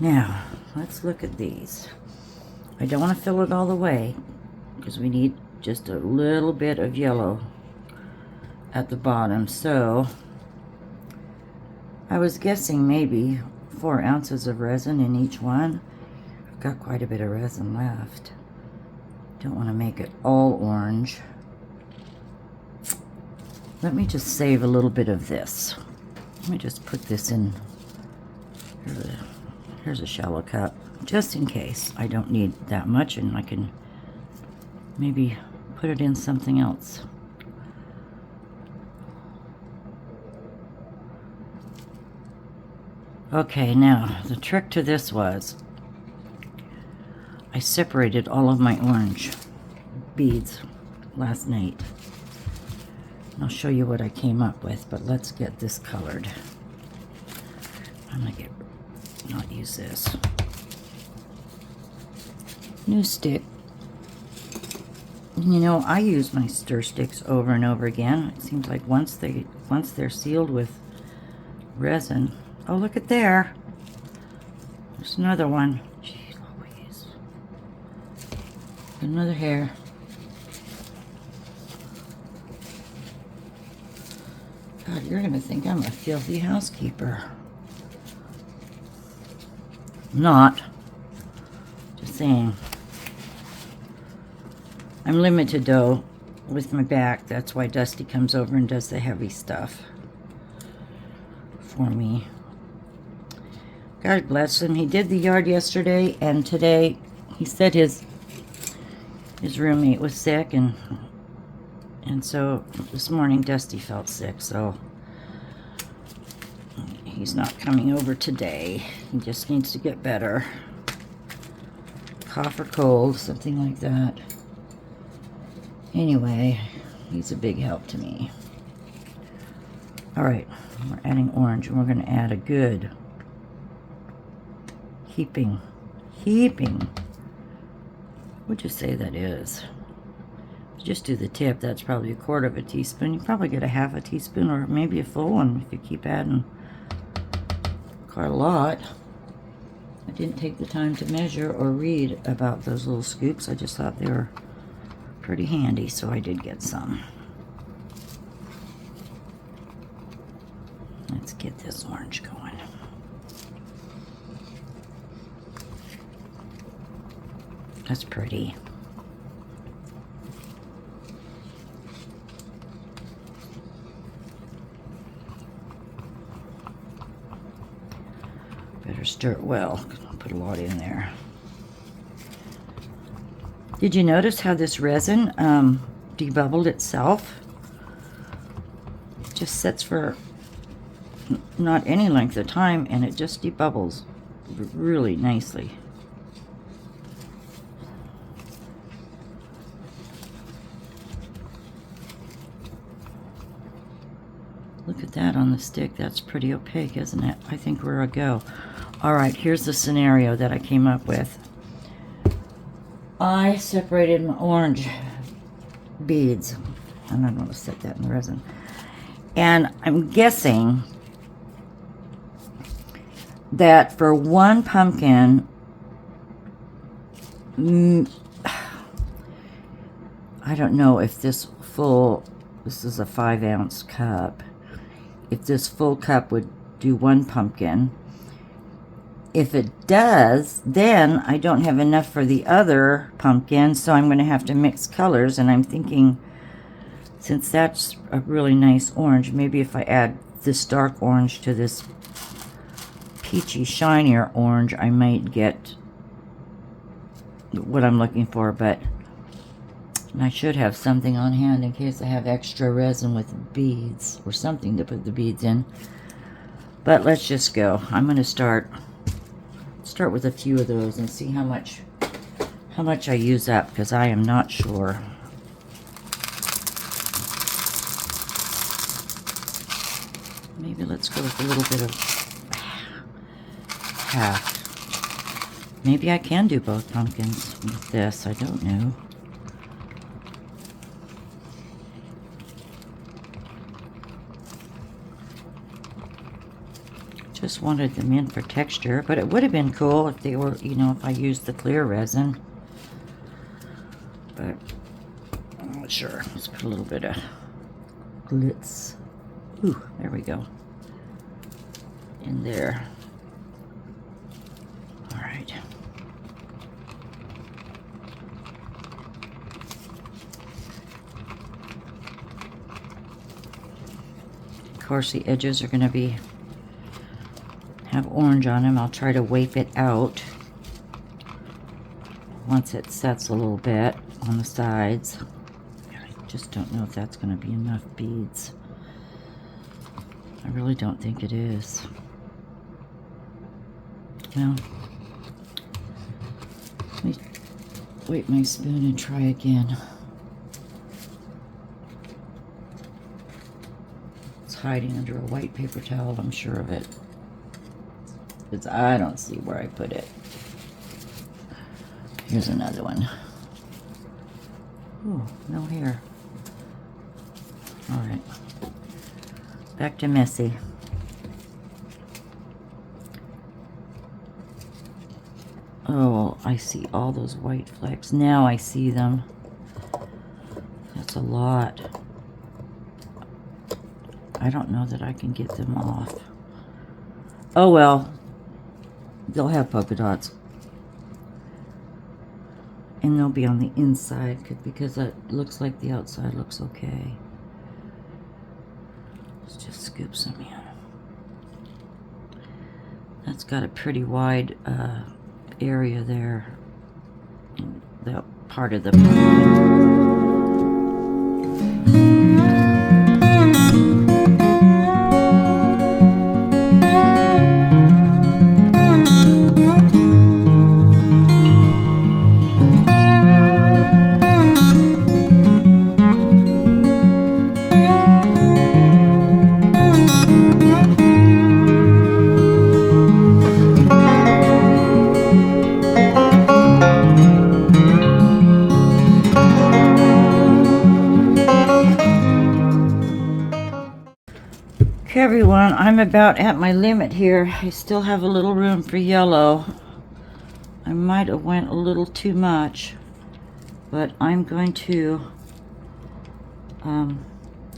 Now, let's look at these. I don't want to fill it all the way because we need just a little bit of yellow at the bottom. So I was guessing maybe 4 ounces of resin in each one. I've got quite a bit of resin left. Don't want to make it all orange. Let me just save a little bit of this. Let me just put this in. Here's a shallow cup, just in case I don't need that much, and I can maybe put it in something else. Okay, now the trick to this was I separated all of my orange beads last night. I'll show you what I came up with, but let's get this colored. I'm gonna not use this. New stick. You know, I use my stir sticks over and over again. It seems like once they're sealed with resin. Oh, look at there. There's another one. Jeez Louise. Another hair. God, you're gonna think I'm a filthy housekeeper. Not. Just saying. I'm limited though with my back. That's why Dusty comes over and does the heavy stuff for me. God bless him. He did the yard yesterday, and today he said his roommate was sick, and so this morning Dusty felt sick, so he's not coming over today. He just needs to get better. Cough or cold, something like that. Anyway, he's a big help to me. All right, we're adding orange, and we're going to add a good heaping. What'd you say that is? Just do the tip. That's probably 1/4 teaspoon. You probably get a 1/2 teaspoon or maybe a full one if you keep adding quite a lot. I didn't take the time to measure or read about those little scoops. I just thought they were pretty handy, so I did get some. Let's get this orange going. That's pretty. Better stir it well. I'll put a lot in there. Did you notice how this resin debubbled itself? It just sits for not any length of time and it just debubbles really nicely. Look at that on the stick. That's pretty opaque, isn't it? I think we're a go. All right, here's the scenario that I came up with. I separated my orange beads, and I'm going to set that in the resin. And I'm guessing that for one pumpkin, I don't know if this is a 5-ounce cup, if this full cup would do one pumpkin. If it does, then I don't have enough for the other pumpkin, so I'm going to have to mix colors, and I'm thinking, since that's a really nice orange, maybe if I add this dark orange to this peachy, shinier orange, I might get what I'm looking for, but I should have something on hand in case I have extra resin with beads or something to put the beads in. But let's just go. I'm going to start with a few of those and see how much I use up, because I am not sure. Maybe let's go with a little bit of half. Maybe I can do both pumpkins with this. I don't know. Just wanted them in for texture, but it would have been cool if they were, you know, if I used the clear resin. But I'm not sure. Let's put a little bit of glitz. Ooh, there we go. In there. All right. Of course, the edges are going to have orange on them. I'll try to wipe it out once it sets a little bit on the sides. I just don't know if that's going to be enough beads. I really don't think it is. Well, let me wipe my spoon and try again. It's hiding under a white paper towel, I'm sure of it. I don't see where I put it. Here's another one. Ooh, no hair. All right. Back to messy. Oh, I see all those white flecks. Now I see them. That's a lot. I don't know that I can get them off. Oh well. They'll have polka dots. And they'll be on the inside because it looks like the outside looks okay. Let's just scoop some in. That's got a pretty wide area there. That part of the pumpkin. Okay, everyone, I'm about at my limit here. I still have a little room for yellow. I might have went a little too much, but I'm going to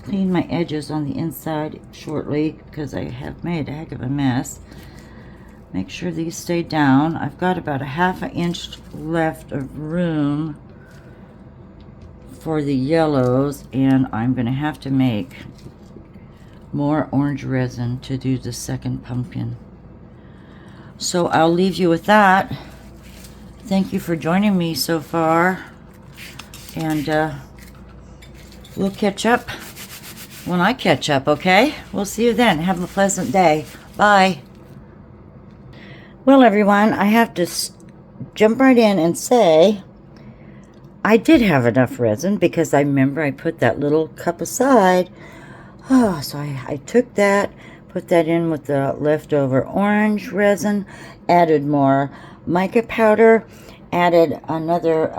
clean my edges on the inside shortly because I have made a heck of a mess. Make sure these stay down. I've got about a ½ inch left of room for the yellows, and I'm going to have to make more orange resin to do the second pumpkin. So I'll leave you with that. Thank you for joining me so far. And we'll catch up when I catch up, okay? We'll see you then. Have a pleasant day. Bye. Well, everyone, I have to jump right in and say I did have enough resin because I remember I put that little cup aside. Oh, so I took that, put that in with the leftover orange resin, added more mica powder, added another,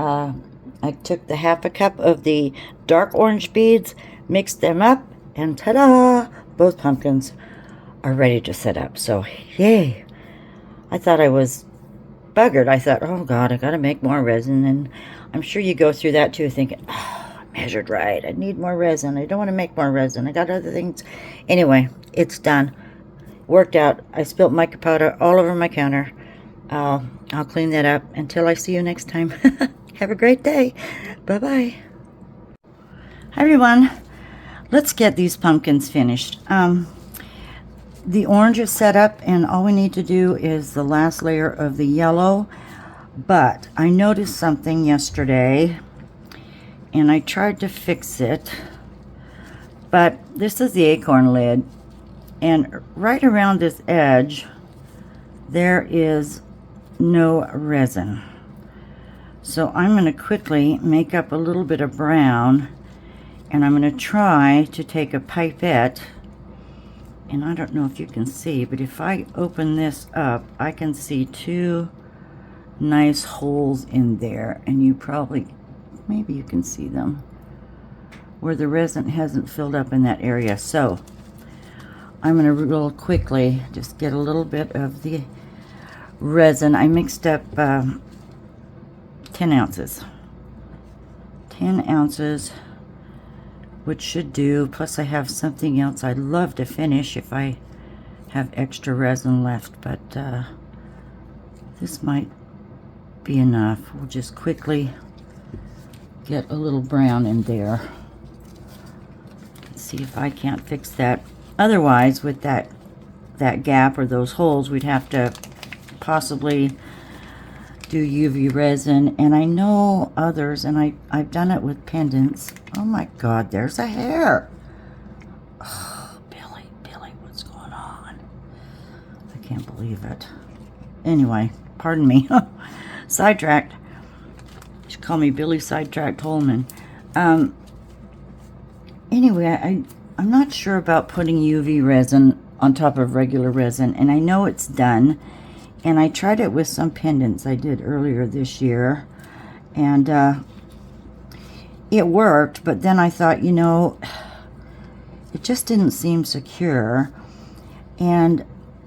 I took the half a cup of the dark orange beads, mixed them up, and ta-da! Both pumpkins are ready to set up. So, yay! I thought I was buggered. I thought, oh God, I gotta make more resin. And I'm sure you go through that too, thinking, oh, I measured right. I need more resin. I don't want to make more resin. I got other things. Anyway, it's done. Worked out. I spilt mica powder all over my counter. I'll clean that up until I see you next time. Have a great day. Bye-bye. Hi, everyone. Let's get these pumpkins finished. The orange is set up, and all we need to do is the last layer of the yellow. But I noticed something yesterday, and I tried to fix it. But this is the acorn lid, and right around this edge, there is no resin. So I'm going to quickly make up a little bit of brown, and I'm going to try to take a pipette. And I don't know if you can see, but if I open this up, I can see two nice holes in there. And you probably, maybe you can see them, where the resin hasn't filled up in that area. So I'm going to real quickly just get a little bit of the resin. I mixed up 10 ounces. 10 ounces. Which should do, plus I have something else I'd love to finish if I have extra resin left, but this might be enough. We'll just quickly get a little brown in there. Let's see if I can't fix that. Otherwise, with that gap or those holes, we'd have to possibly do UV resin, and I know others, and I've done it with pendants. Oh my God, there's a hair. Oh, Billy, what's going on? I can't believe it. Anyway, pardon me. Sidetracked. You should call me Billy Sidetracked Holman. Anyway, I'm not sure about putting UV resin on top of regular resin, and I know it's done. And I tried it with some pendants I did earlier this year, and it worked, but then I thought, you know, it just didn't seem secure, and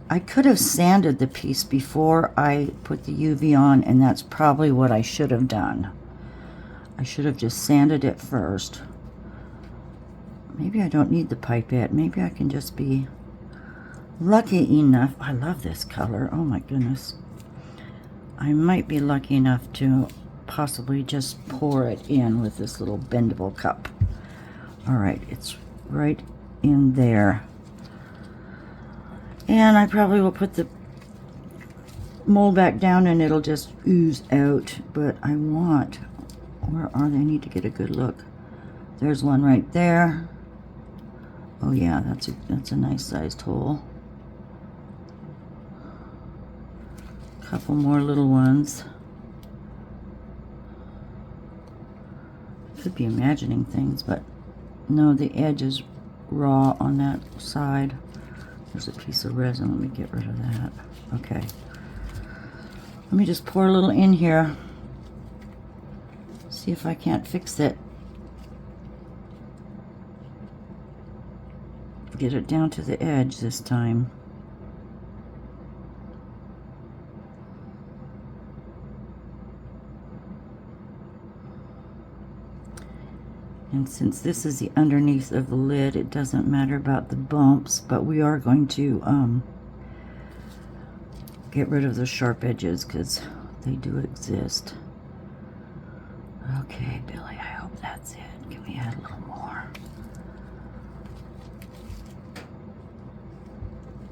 I could have sanded the piece before I put the UV on, and that's probably what I should have done. I should have just sanded it first. Maybe I don't need the pipette. Maybe I can just be lucky enough. I love this color. Oh my goodness. I might be lucky enough to possibly just pour it in with this little bendable cup. All right, it's right in there. And I probably will put the mold back down and it'll just ooze out. But I want, where are they? I need to get a good look. There's one right there. Oh yeah, that's a nice sized hole. Couple more little ones. Could be imagining things, but no, the edge is raw on that side. There's a piece of resin. Let me get rid of that. Okay. Let me just pour a little in here. See if I can't fix it. Get it down to the edge this time. And since this is the underneath of the lid, it doesn't matter about the bumps, but we are going to get rid of the sharp edges because they do exist. Okay, Billy, I hope that's it. Can we add a little more?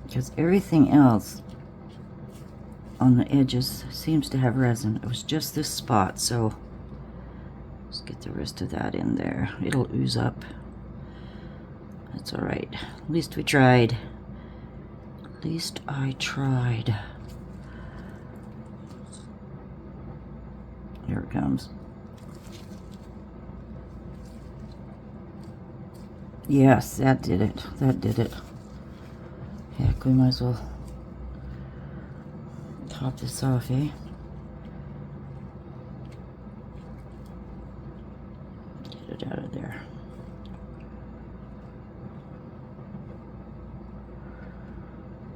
Because everything else on the edges seems to have resin. It was just this spot, so let's get the rest of that in there. It'll ooze up. That's all right. At least we tried. At least I tried. Here it comes. Yes, that did it. That did it. Heck, we might as well top this off, eh? Get it out of there.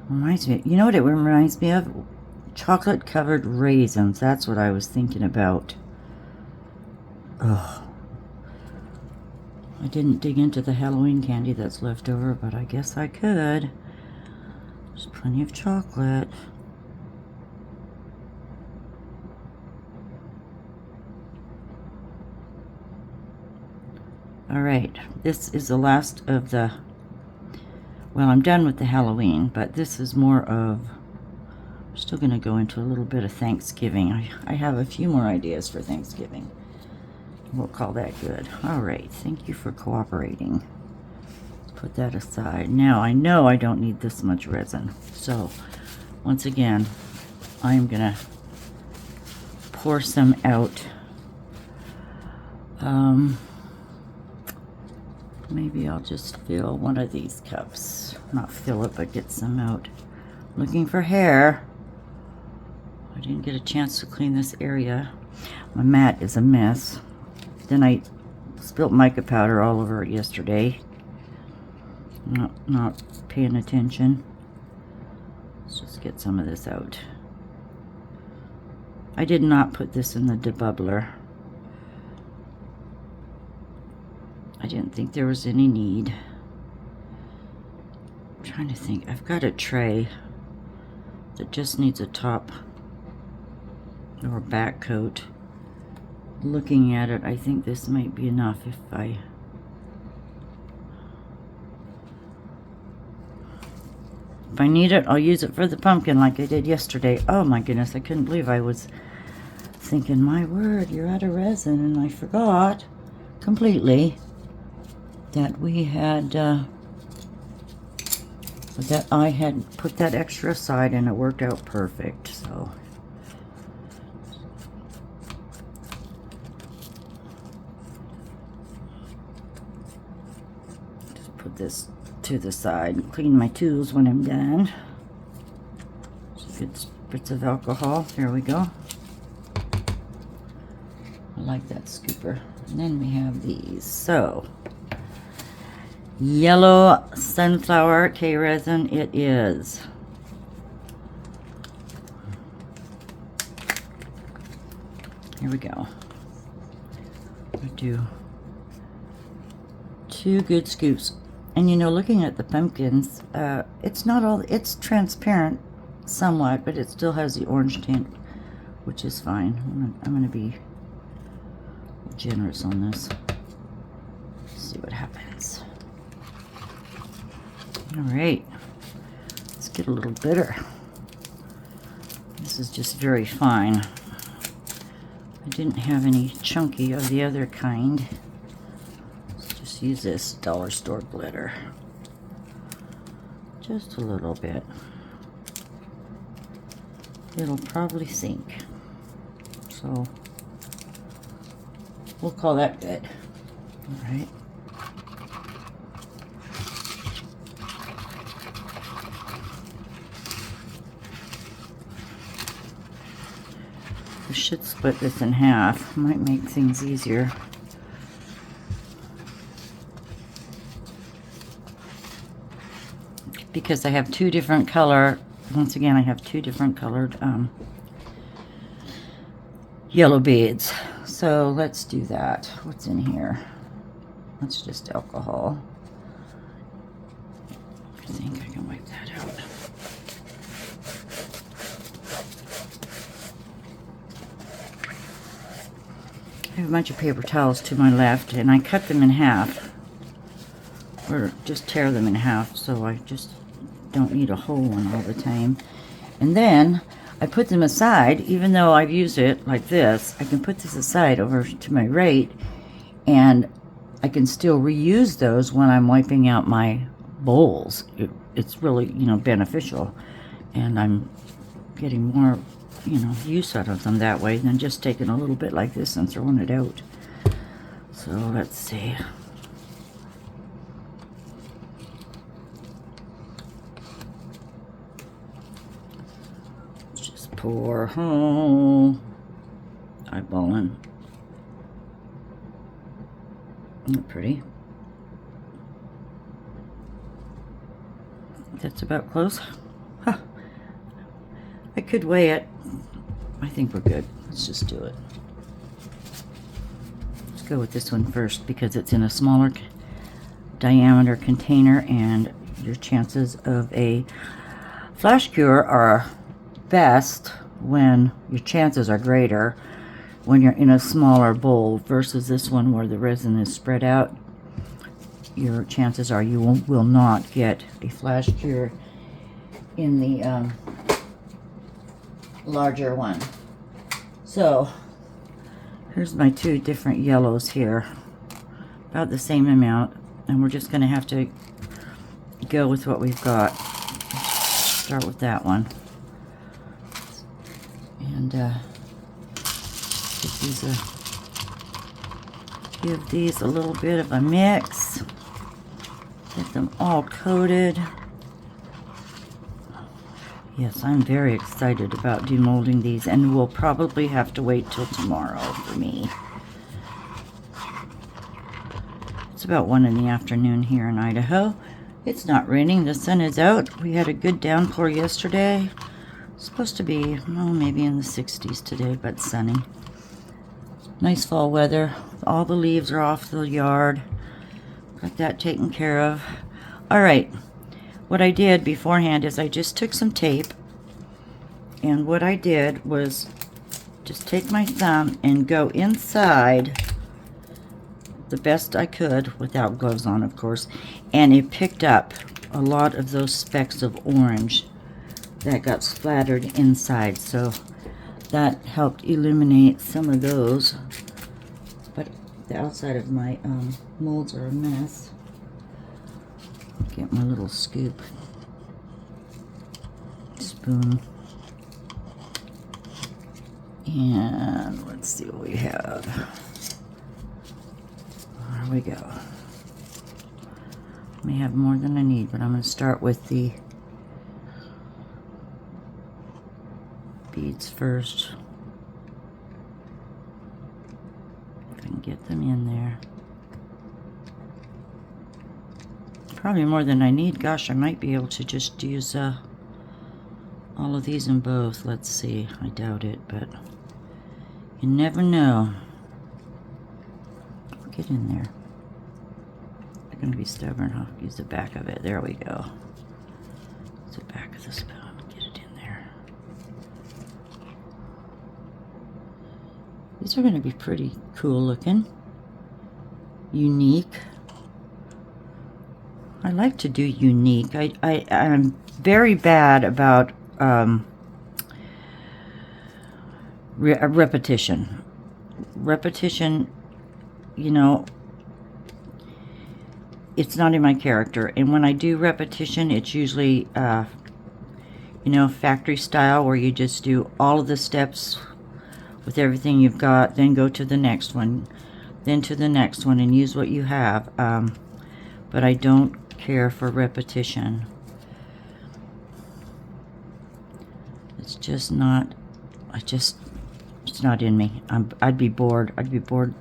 Reminds me, you know what it reminds me of? Chocolate covered raisins. That's what I was thinking about. Oh, I didn't dig into the Halloween candy that's left over, but I guess I could. There's plenty of chocolate. All right, this is the last of the, well, I'm done with the Halloween, but this is more of, I'm still going to go into a little bit of Thanksgiving. I have a few more ideas for Thanksgiving. We'll call that good. All right, thank you for cooperating. Let's put that aside. Now, I know I don't need this much resin. So, once again, I'm going to pour some out. Maybe I'll just fill one of these cups. Not fill it, but get some out. Looking for hair. I didn't get a chance to clean this area. My mat is a mess. Then I spilt mica powder all over it yesterday. Not paying attention. Let's just get some of this out. I did not put this in the debubbler. I didn't think there was any need. I'm trying to think. I've got a tray that just needs a top or back coat. Looking at it, I think this might be enough if I need it, I'll use it for the pumpkin like I did yesterday. Oh my goodness, I couldn't believe I was thinking, my word, you're out of resin, and I forgot completely that we had that I had put that extra aside, and it worked out perfect. So just put this to the side and clean my tools when I'm done. Just a good spritz of alcohol. There we go. I like that scooper. And then we have these. So yellow sunflower K-resin it is. Here we go. I do 2 good scoops. And you know, looking at the pumpkins, it's not all, it's transparent somewhat, but it still has the orange tint, which is fine. I'm gonna be generous on this. Let's see what happens. All right, let's get a little bitter. This is just very fine. I didn't have any chunky of the other kind. Let's just use this dollar store glitter. Just a little bit. It'll probably sink. So we'll call that good. All right. We should split this in half. Might make things easier. Because I have 2 different color, once again I have 2 different colored yellow beads. So let's do that. What's in here? That's just alcohol. I think I can wipe that out. I have a bunch of paper towels to my left, and I cut them in half, or just tear them in half, so I just don't need a whole one all the time. And then I put them aside, even though I've used it like this. I can put this aside over to my right, and I can still reuse those when I'm wiping out my bowls. It's really, you know, beneficial, and I'm getting more, you know, use out of them that way than just taking a little bit like this and throwing it out. So let's see. Let's just pour, oh, eyeballing. Isn't it pretty? That's about close. Huh. I could weigh it. I think we're good. Let's just do it. Let's go with this one first because it's in a smaller diameter container, and your chances of a flash cure are best when your chances are greater when you're in a smaller bowl versus this one where the resin is spread out. Your chances are you will not get a flash cure in the larger one. So here's my two different yellows here, about the same amount, and we're just going to have to go with what we've got. Start with that one, and give these a little bit of a mix. Get them all coated. Yes, I'm very excited about demolding these, and we'll probably have to wait till tomorrow for me. It's about 1 in the afternoon here in Idaho. It's not raining, the sun is out. We had a good downpour yesterday. It's supposed to be, well, maybe in the 60s today, but sunny. Nice fall weather. All the leaves are off the yard. Got that taken care of. All right. What I did beforehand is I just took some tape, and what I did was just take my thumb and go inside the best I could, without gloves on, of course, and it picked up a lot of those specks of orange that got splattered inside, so that helped eliminate some of those. But the outside of my molds are a mess. Get my little scoop spoon, and let's see what we have. There we go. May have more than I need, but I'm going to start with the beads first. If I can get them in there. Probably more than I need. Gosh, I might be able to just use all of these in both. Let's see. I doubt it, but you never know. Get in there. I'm going to be stubborn. I'll use the back of it. There we go. It's the back of the spoon. Get it in there. These are going to be pretty cool looking. Unique. I like to do unique. I'm very bad about repetition. Repetition, you know, it's not in my character. And when I do repetition, it's usually, you know, factory style, where you just do all of the steps with everything you've got, then go to the next one, then to the next one, and use what you have. But I don't care for repetition. It's just not, it's not in me. I'd be bored. I'd be bored,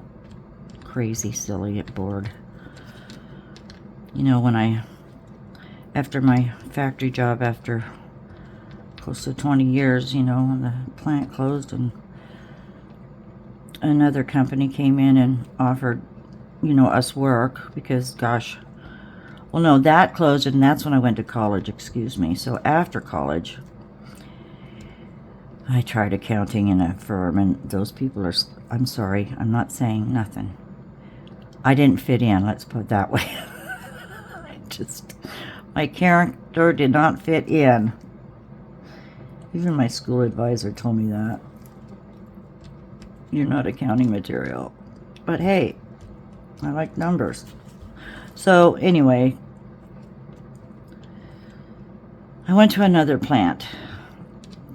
crazy, silly, bored. You know, when after my factory job, after close to 20 years, you know, when the plant closed and another company came in and offered, you know, us work, because, gosh, well, no, that closed, and that's when I went to college, excuse me. So after college, I tried accounting in a firm, and those people are, I'm sorry, I'm not saying nothing. I didn't fit in, let's put it that way. My character did not fit in. Even my school advisor told me that. You're not accounting material. But hey, I like numbers. So anyway, I went to another plant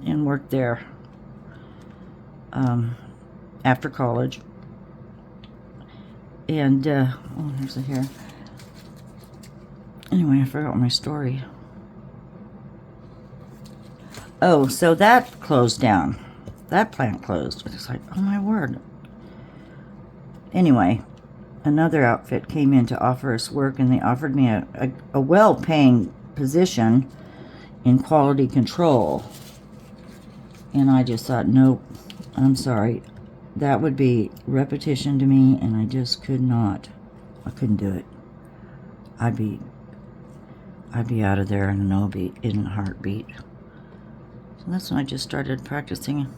and worked there after college. And, oh, there's a hair. Anyway, I forgot my story. Oh, so that closed down. That plant closed. It's like, oh my word. Anyway, another outfit came in to offer us work, and they offered me a well-paying position in quality control. And I just thought, nope, I'm sorry. That would be repetition to me, and I just could not. I couldn't do it. I'd be out of there in a heartbeat. So that's when I just started practicing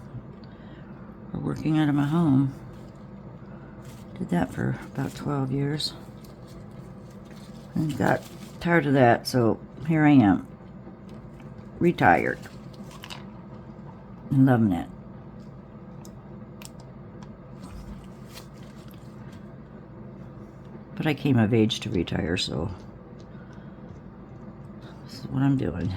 or working out of my home. Did that for about 12 years. And got tired of that, so here I am. Retired. And loving it. But I came of age to retire, so this is what I'm doing.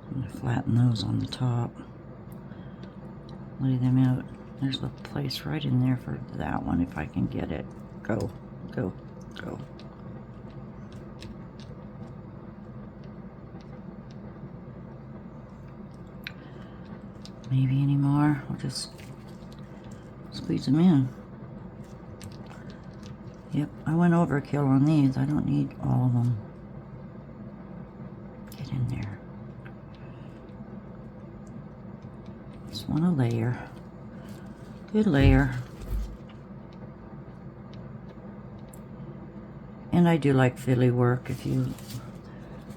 I'm going to flatten those on the top. Lay them out. There's a place right in there for that one if I can get it. Go, go, go. Maybe any more. We'll just squeeze them in. Yep, I went overkill on these. I don't need all of them. Get in there. Just want a layer. Good layer. And I do like fiddly work, if you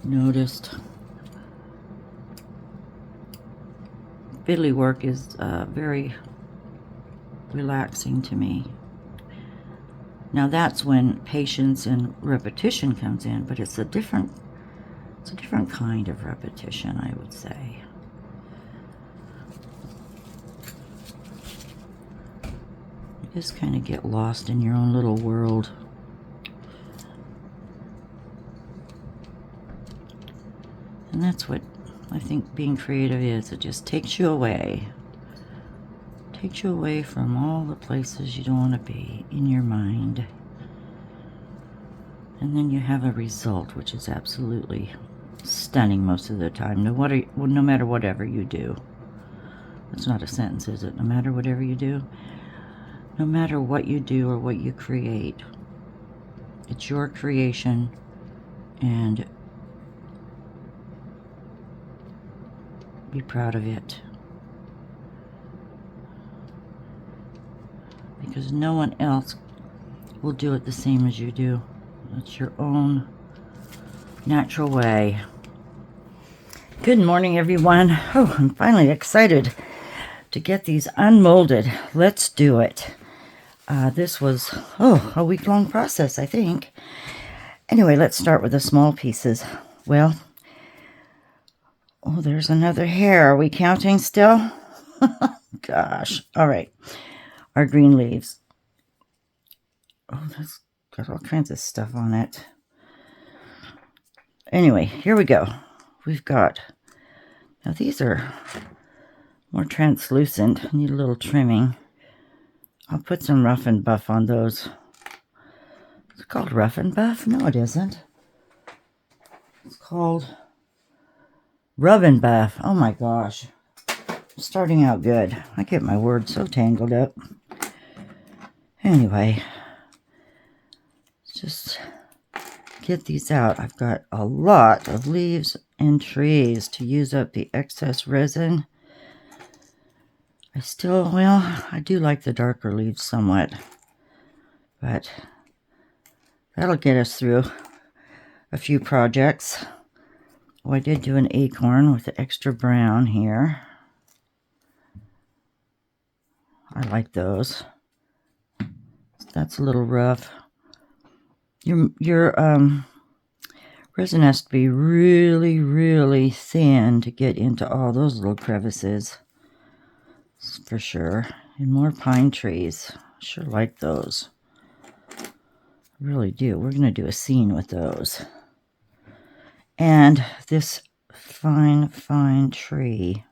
noticed. Fiddly work is very relaxing to me. Now that's when patience and repetition comes in, but it's a different kind of repetition, I would say. You just kind of get lost in your own little world. And that's what I think being creative is. It just takes you away. Takes you away from all the places you don't want to be in your mind. And then you have a result which is absolutely stunning most of the time, no matter whatever you do. That's not a sentence, is it? No matter whatever you do? No matter what you do or what you create, it's your creation, and be proud of it. Because no one else will do it the same as you do. It's your own natural way. Good morning, everyone. Oh, I'm finally excited to get these unmolded. Let's do it. This was, a week-long process, I think. Anyway, let's start with the small pieces. Well, oh, there's another hair. Are we counting still? Gosh. All right. Our green leaves. Oh, that's got all kinds of stuff on it. Anyway, here we go. We've got, now these are more translucent. Need a little trimming. I'll put some Rough and Buff on those. It's called Rough and Buff? No, it isn't. It's called Rub and Buff. Oh my gosh. Starting out good. I get my words so tangled up. Anyway, just get these out. I've got a lot of leaves and trees to use up the excess resin. I do like the darker leaves somewhat, but that'll get us through a few projects. Oh, I did do an acorn with the extra brown here. I like those. That's a little rough. Your Resin has to be really, really thin to get into all those little crevices. For sure. And more pine trees. Sure like those. Really do. We're going to do a scene with those. And this fine, fine tree.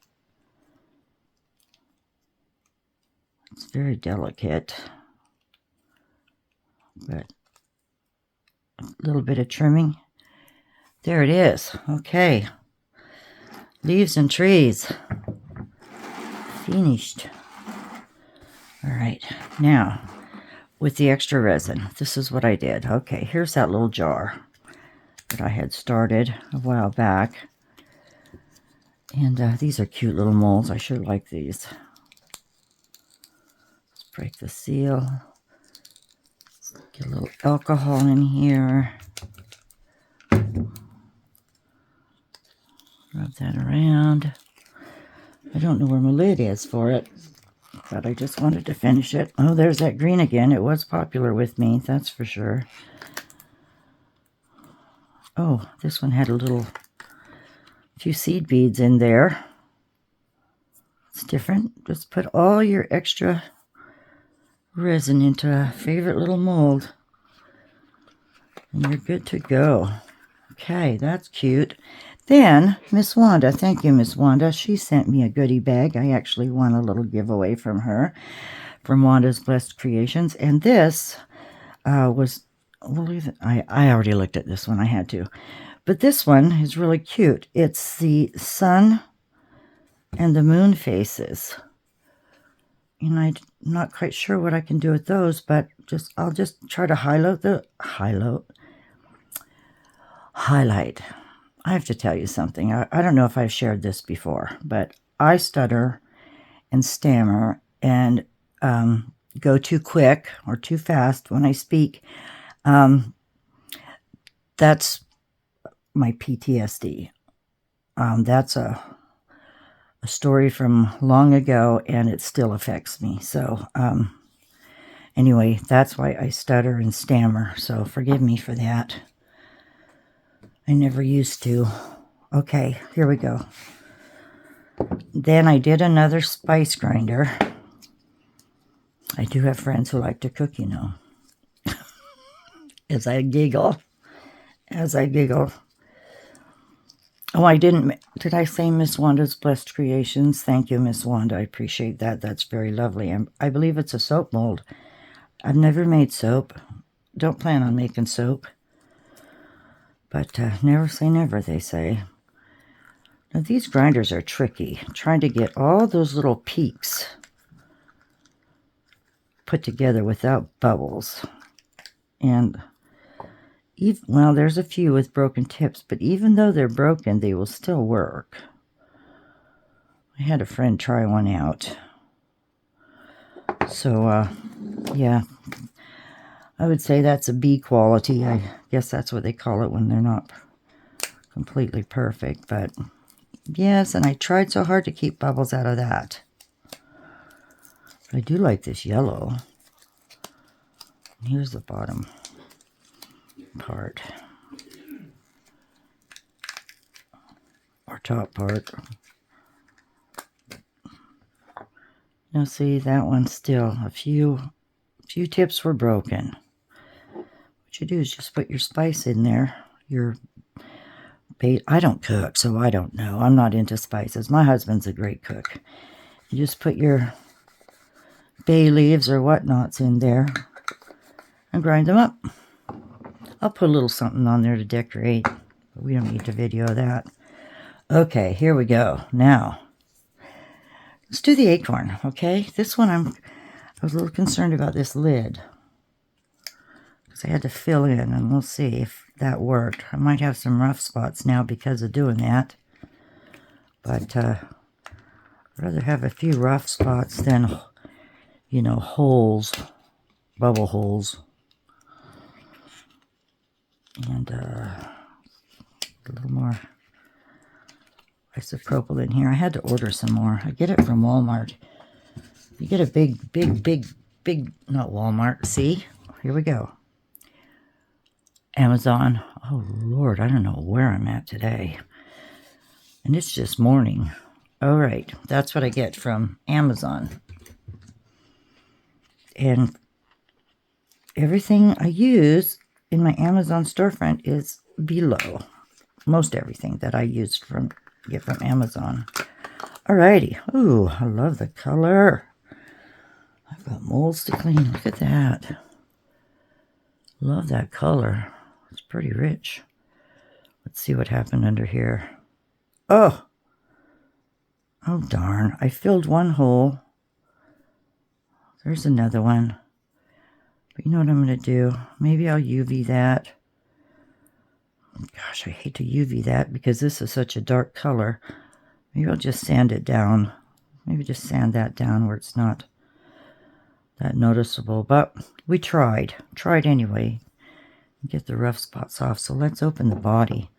It's very delicate. But a little bit of trimming. There it is. Okay. Leaves and trees. Finished. All right. Now, with the extra resin, this is what I did. Okay, here's that little jar that I had started a while back. And these are cute little molds. I sure like these. Let's break the seal. Get a little alcohol in here. Rub that around. I don't know where my lid is for it, but I just wanted to finish it. Oh, there's that green again. It was popular with me, that's for sure. Oh, this one had a few seed beads in there. It's different. Just put all your extra resin into a favorite little mold, and you're good to go. Okay, that's cute. Then, Miss Wanda, thank you, Miss Wanda. She sent me a goodie bag. I actually won a little giveaway from her, from Wanda's Blessed Creations. And this was, I already looked at this one. I had to. But this one is really cute. It's the sun and the moon faces. And I'm not quite sure what I can do with those, but I'll just try to highlight. I have to tell you something. I don't know if I've shared this before, but I stutter and stammer and go too quick or too fast when I speak. That's my PTSD. That's a story from long ago, and it still affects me. So anyway, that's why I stutter and stammer. So forgive me for that. I never used to. Okay, here we go. Then I did another spice grinder. I do have friends who like to cook, you know. As I giggle. Oh, I didn't. Did I say Miss Wanda's Blessed Creations? Thank you, Miss Wanda. I appreciate that. That's very lovely. I believe it's a soap mold. I've never made soap. Don't plan on making soap. But never say never, they say. Now, these grinders are tricky. Trying to get all those little peaks put together without bubbles. And, well, there's a few with broken tips, but even though they're broken, they will still work. I had a friend try one out. So, yeah. I would say that's a B quality. I guess that's what they call it when they're not completely perfect. But yes, and I tried so hard to keep bubbles out of that. But I do like this yellow. And here's the bottom part. Or top part. Now see, that one's still a few tips were broken. What you do is just put your spice in there. I don't cook, so I don't know. I'm not into spices. My husband's a great cook. You just put your bay leaves or whatnots in there and grind them up. I'll put a little something on there to decorate, but we don't need to video that. Okay, here we go. Now, let's do the acorn, okay? This one I was a little concerned about this lid. I had to fill in, and we'll see if that worked. I might have some rough spots now because of doing that. But I'd rather have a few rough spots than, you know, holes, bubble holes. And a little more isopropyl in here. I had to order some more. I get it from Walmart. You get a big, not Walmart. See? Here we go. Amazon. Oh, Lord, I don't know where I'm at today. And it's just morning. All right, that's what I get from Amazon. And everything I use in my Amazon storefront is below. Most everything that I get from Amazon. Alrighty. Ooh, I love the color. I've got molds to clean. Look at that. Love that color. It's pretty rich. Let's see what happened under here. Oh! Oh, darn. I filled one hole. There's another one. But you know what I'm going to do? Maybe I'll UV that. Gosh, I hate to UV that because this is such a dark color. Maybe I'll just sand it down. Maybe just sand that down where it's not that noticeable. But we tried. Tried anyway. Get the rough spots off. So let's open the body.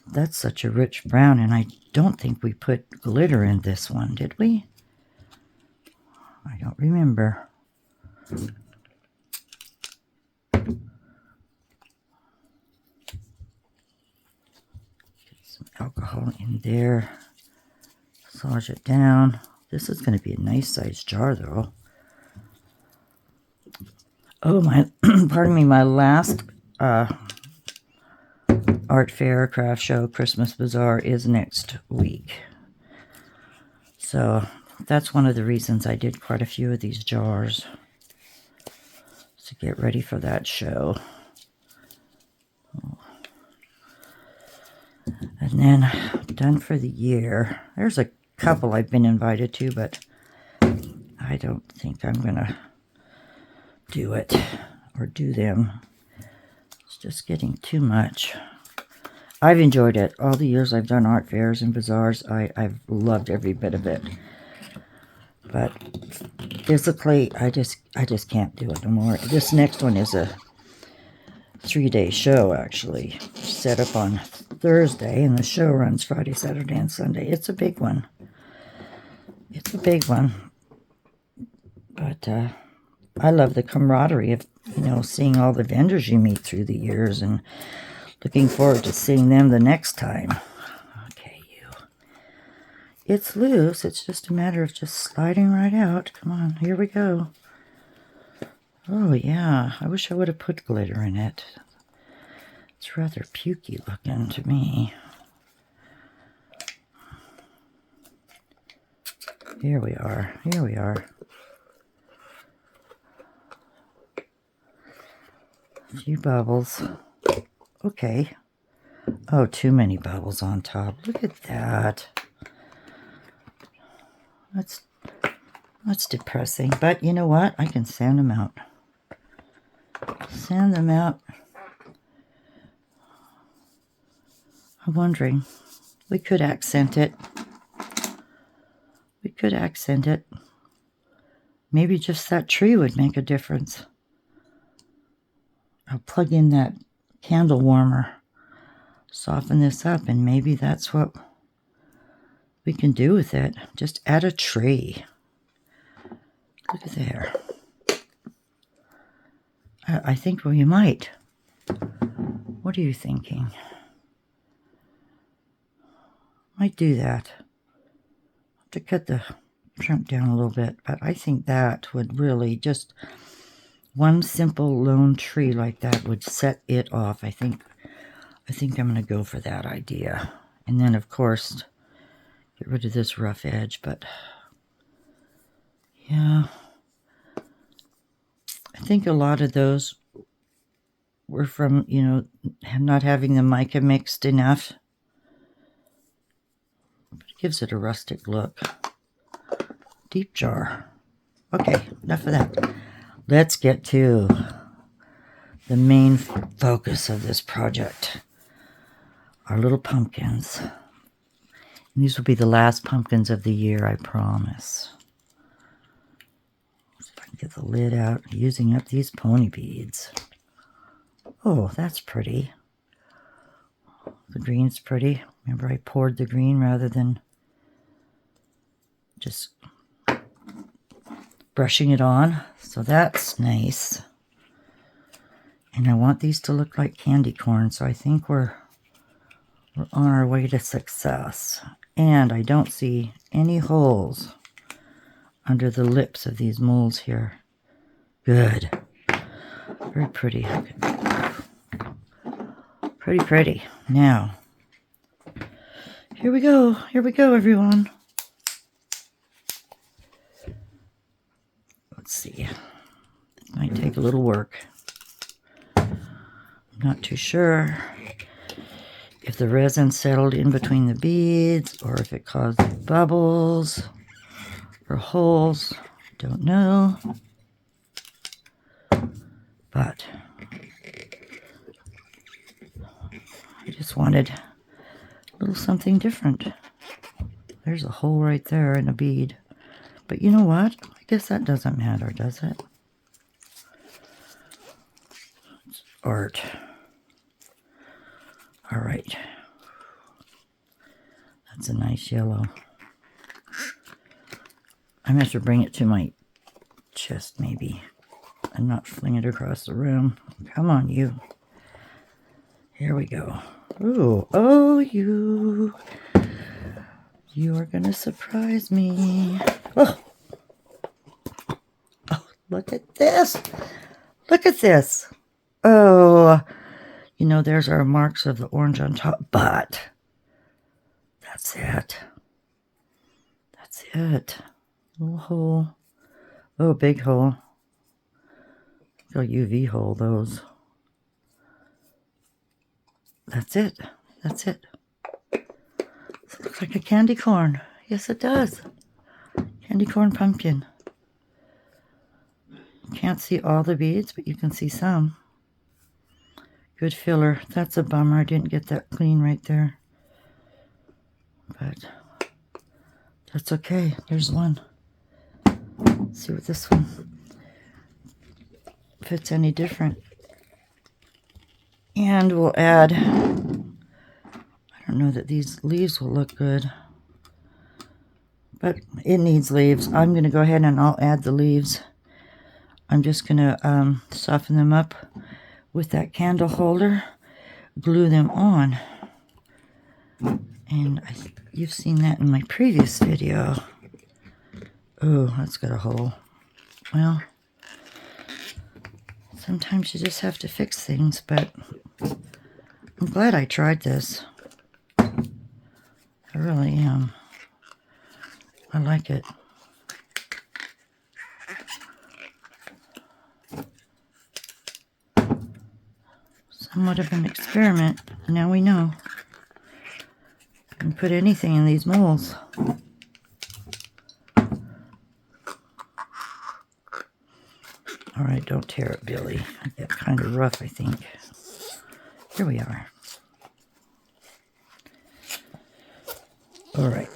That's such a rich brown, and I don't think we put glitter in this one, did we? I don't remember. Get some alcohol in there. Massage it down. This is going to be a nice sized jar, though. Oh, pardon me, my last art fair, craft show, Christmas bazaar is next week. So that's one of the reasons I did quite a few of these jars, to get ready for that show. And then done for the year. There's a couple I've been invited to, but I don't think I'm going to do it or do them. It's just getting too much. I've enjoyed it. All the years I've done art fairs and bazaars, I've loved every bit of it. But physically, I just can't do it no more. This next one is a 3-day show, actually. Set up on Thursday, and the show runs Friday, Saturday, and Sunday. It's a big one. It's a big one. But I love the camaraderie of, seeing all the vendors you meet through the years, and looking forward to seeing them the next time. Okay, you. It's loose. It's just a matter of just sliding right out. Come on, here we go. Oh, yeah. I wish I would have put glitter in it. It's rather pukey looking to me. Here we are. Here we are. A few bubbles. Okay. Oh, too many bubbles on top. Look at that. That's depressing. But you know what? I can sand them out. Sand them out. I'm wondering. We could accent it. We could accent it. Maybe just that tree would make a difference. I'll plug in that candle warmer. Soften this up, and maybe that's what we can do with it. Just add a tree. Look at there. I think we might. What are you thinking? Might do that. Have to cut the trunk down a little bit, but I think that would really just, one simple lone tree like that would set it off. I think I'm going to go for that idea. And then, of course, get rid of this rough edge, but yeah. I think a lot of those were from, not having the mica mixed enough. But it gives it a rustic look. Deep jar. Okay, enough of that. Let's get to the main focus of this project. Our little pumpkins. And these will be the last pumpkins of the year, I promise. See if I can get the lid out, using up these pony beads. Oh, that's pretty. The green's pretty. Remember, I poured the green rather than just brushing it on. So that's nice. And I want these to look like candy corn, so I think we're on our way to success. And I don't see any holes under the lips of these molds here. Good. Very pretty. Pretty, pretty. Now, here we go. Here we go, everyone. Let's see. It might take a little work. I'm not too sure if the resin settled in between the beads or if it caused bubbles or holes. Don't know. But I just wanted a little something different. There's a hole right there in a bead. But you know what? I guess that doesn't matter, does it? It's art. All right. That's a nice yellow. I have to bring it to my chest, maybe, and not fling it across the room. Come on, you. Here we go. Ooh, oh, you are gonna surprise me. Oh, look at this. Look at this. Oh, you know, there's our marks of the orange on top, but that's it. That's it. Little hole. Oh, big hole. A UV hole, those. That's it. That's it. It looks like a candy corn. Yes, it does. Candy corn pumpkin. Can't see all the beads, but you can see some. Good filler. That's a bummer. I didn't get that clean right there. But that's okay. There's one. Let's see what this one, if it's any different. And we'll add, I don't know that these leaves will look good, but it needs leaves. I'm going to go ahead and I'll add the leaves. I'm just going to soften them up with that candle holder, glue them on. And you've seen that in my previous video. Oh, that's got a hole. Well, sometimes you just have to fix things, but I'm glad I tried this. I really am. I like it. Somewhat of an experiment. Now we know. You can put anything in these molds. All right, don't tear it, Billy. I get kind of rough, I think. Here we are. All right.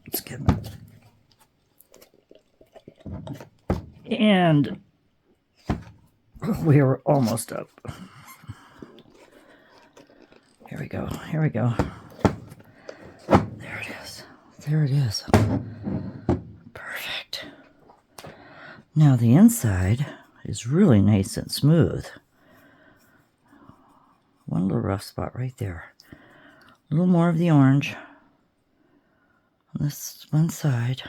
Let's get it. And we are almost up. Here we go. Here we go. There it is. There it is. Perfect. Now the inside is really nice and smooth. One little rough spot right there. A little more of the orange on this one side.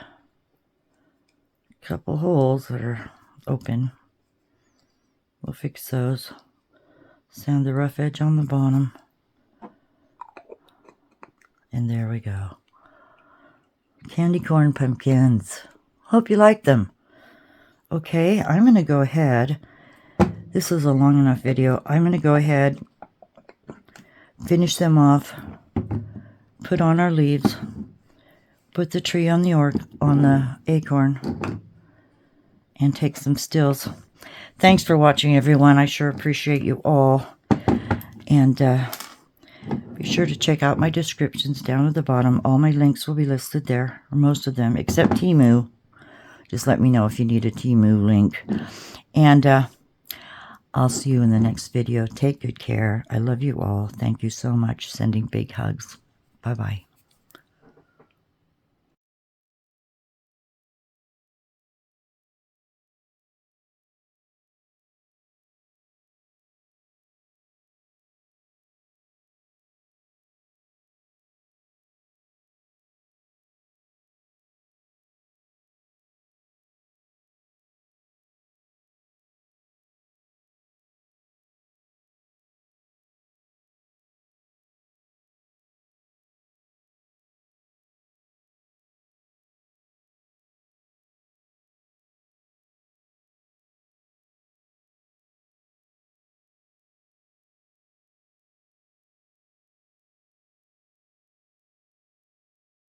A couple holes that are open. We'll fix those. Sand the rough edge on the bottom. And there we go. Candy corn pumpkins. Hope you like them. Okay, I'm going to go ahead. This is a long enough video. I'm going to go ahead, finish them off, put on our leaves, put the tree on the acorn, and take some stills. Thanks for watching, everyone. I sure appreciate you all. And be sure to check out my descriptions down at the bottom. All my links will be listed there, or most of them, except Temu. Just let me know if you need a Temu link. And I'll see you in the next video. Take good care. I love you all. Thank you so much. Sending big hugs. Bye-bye.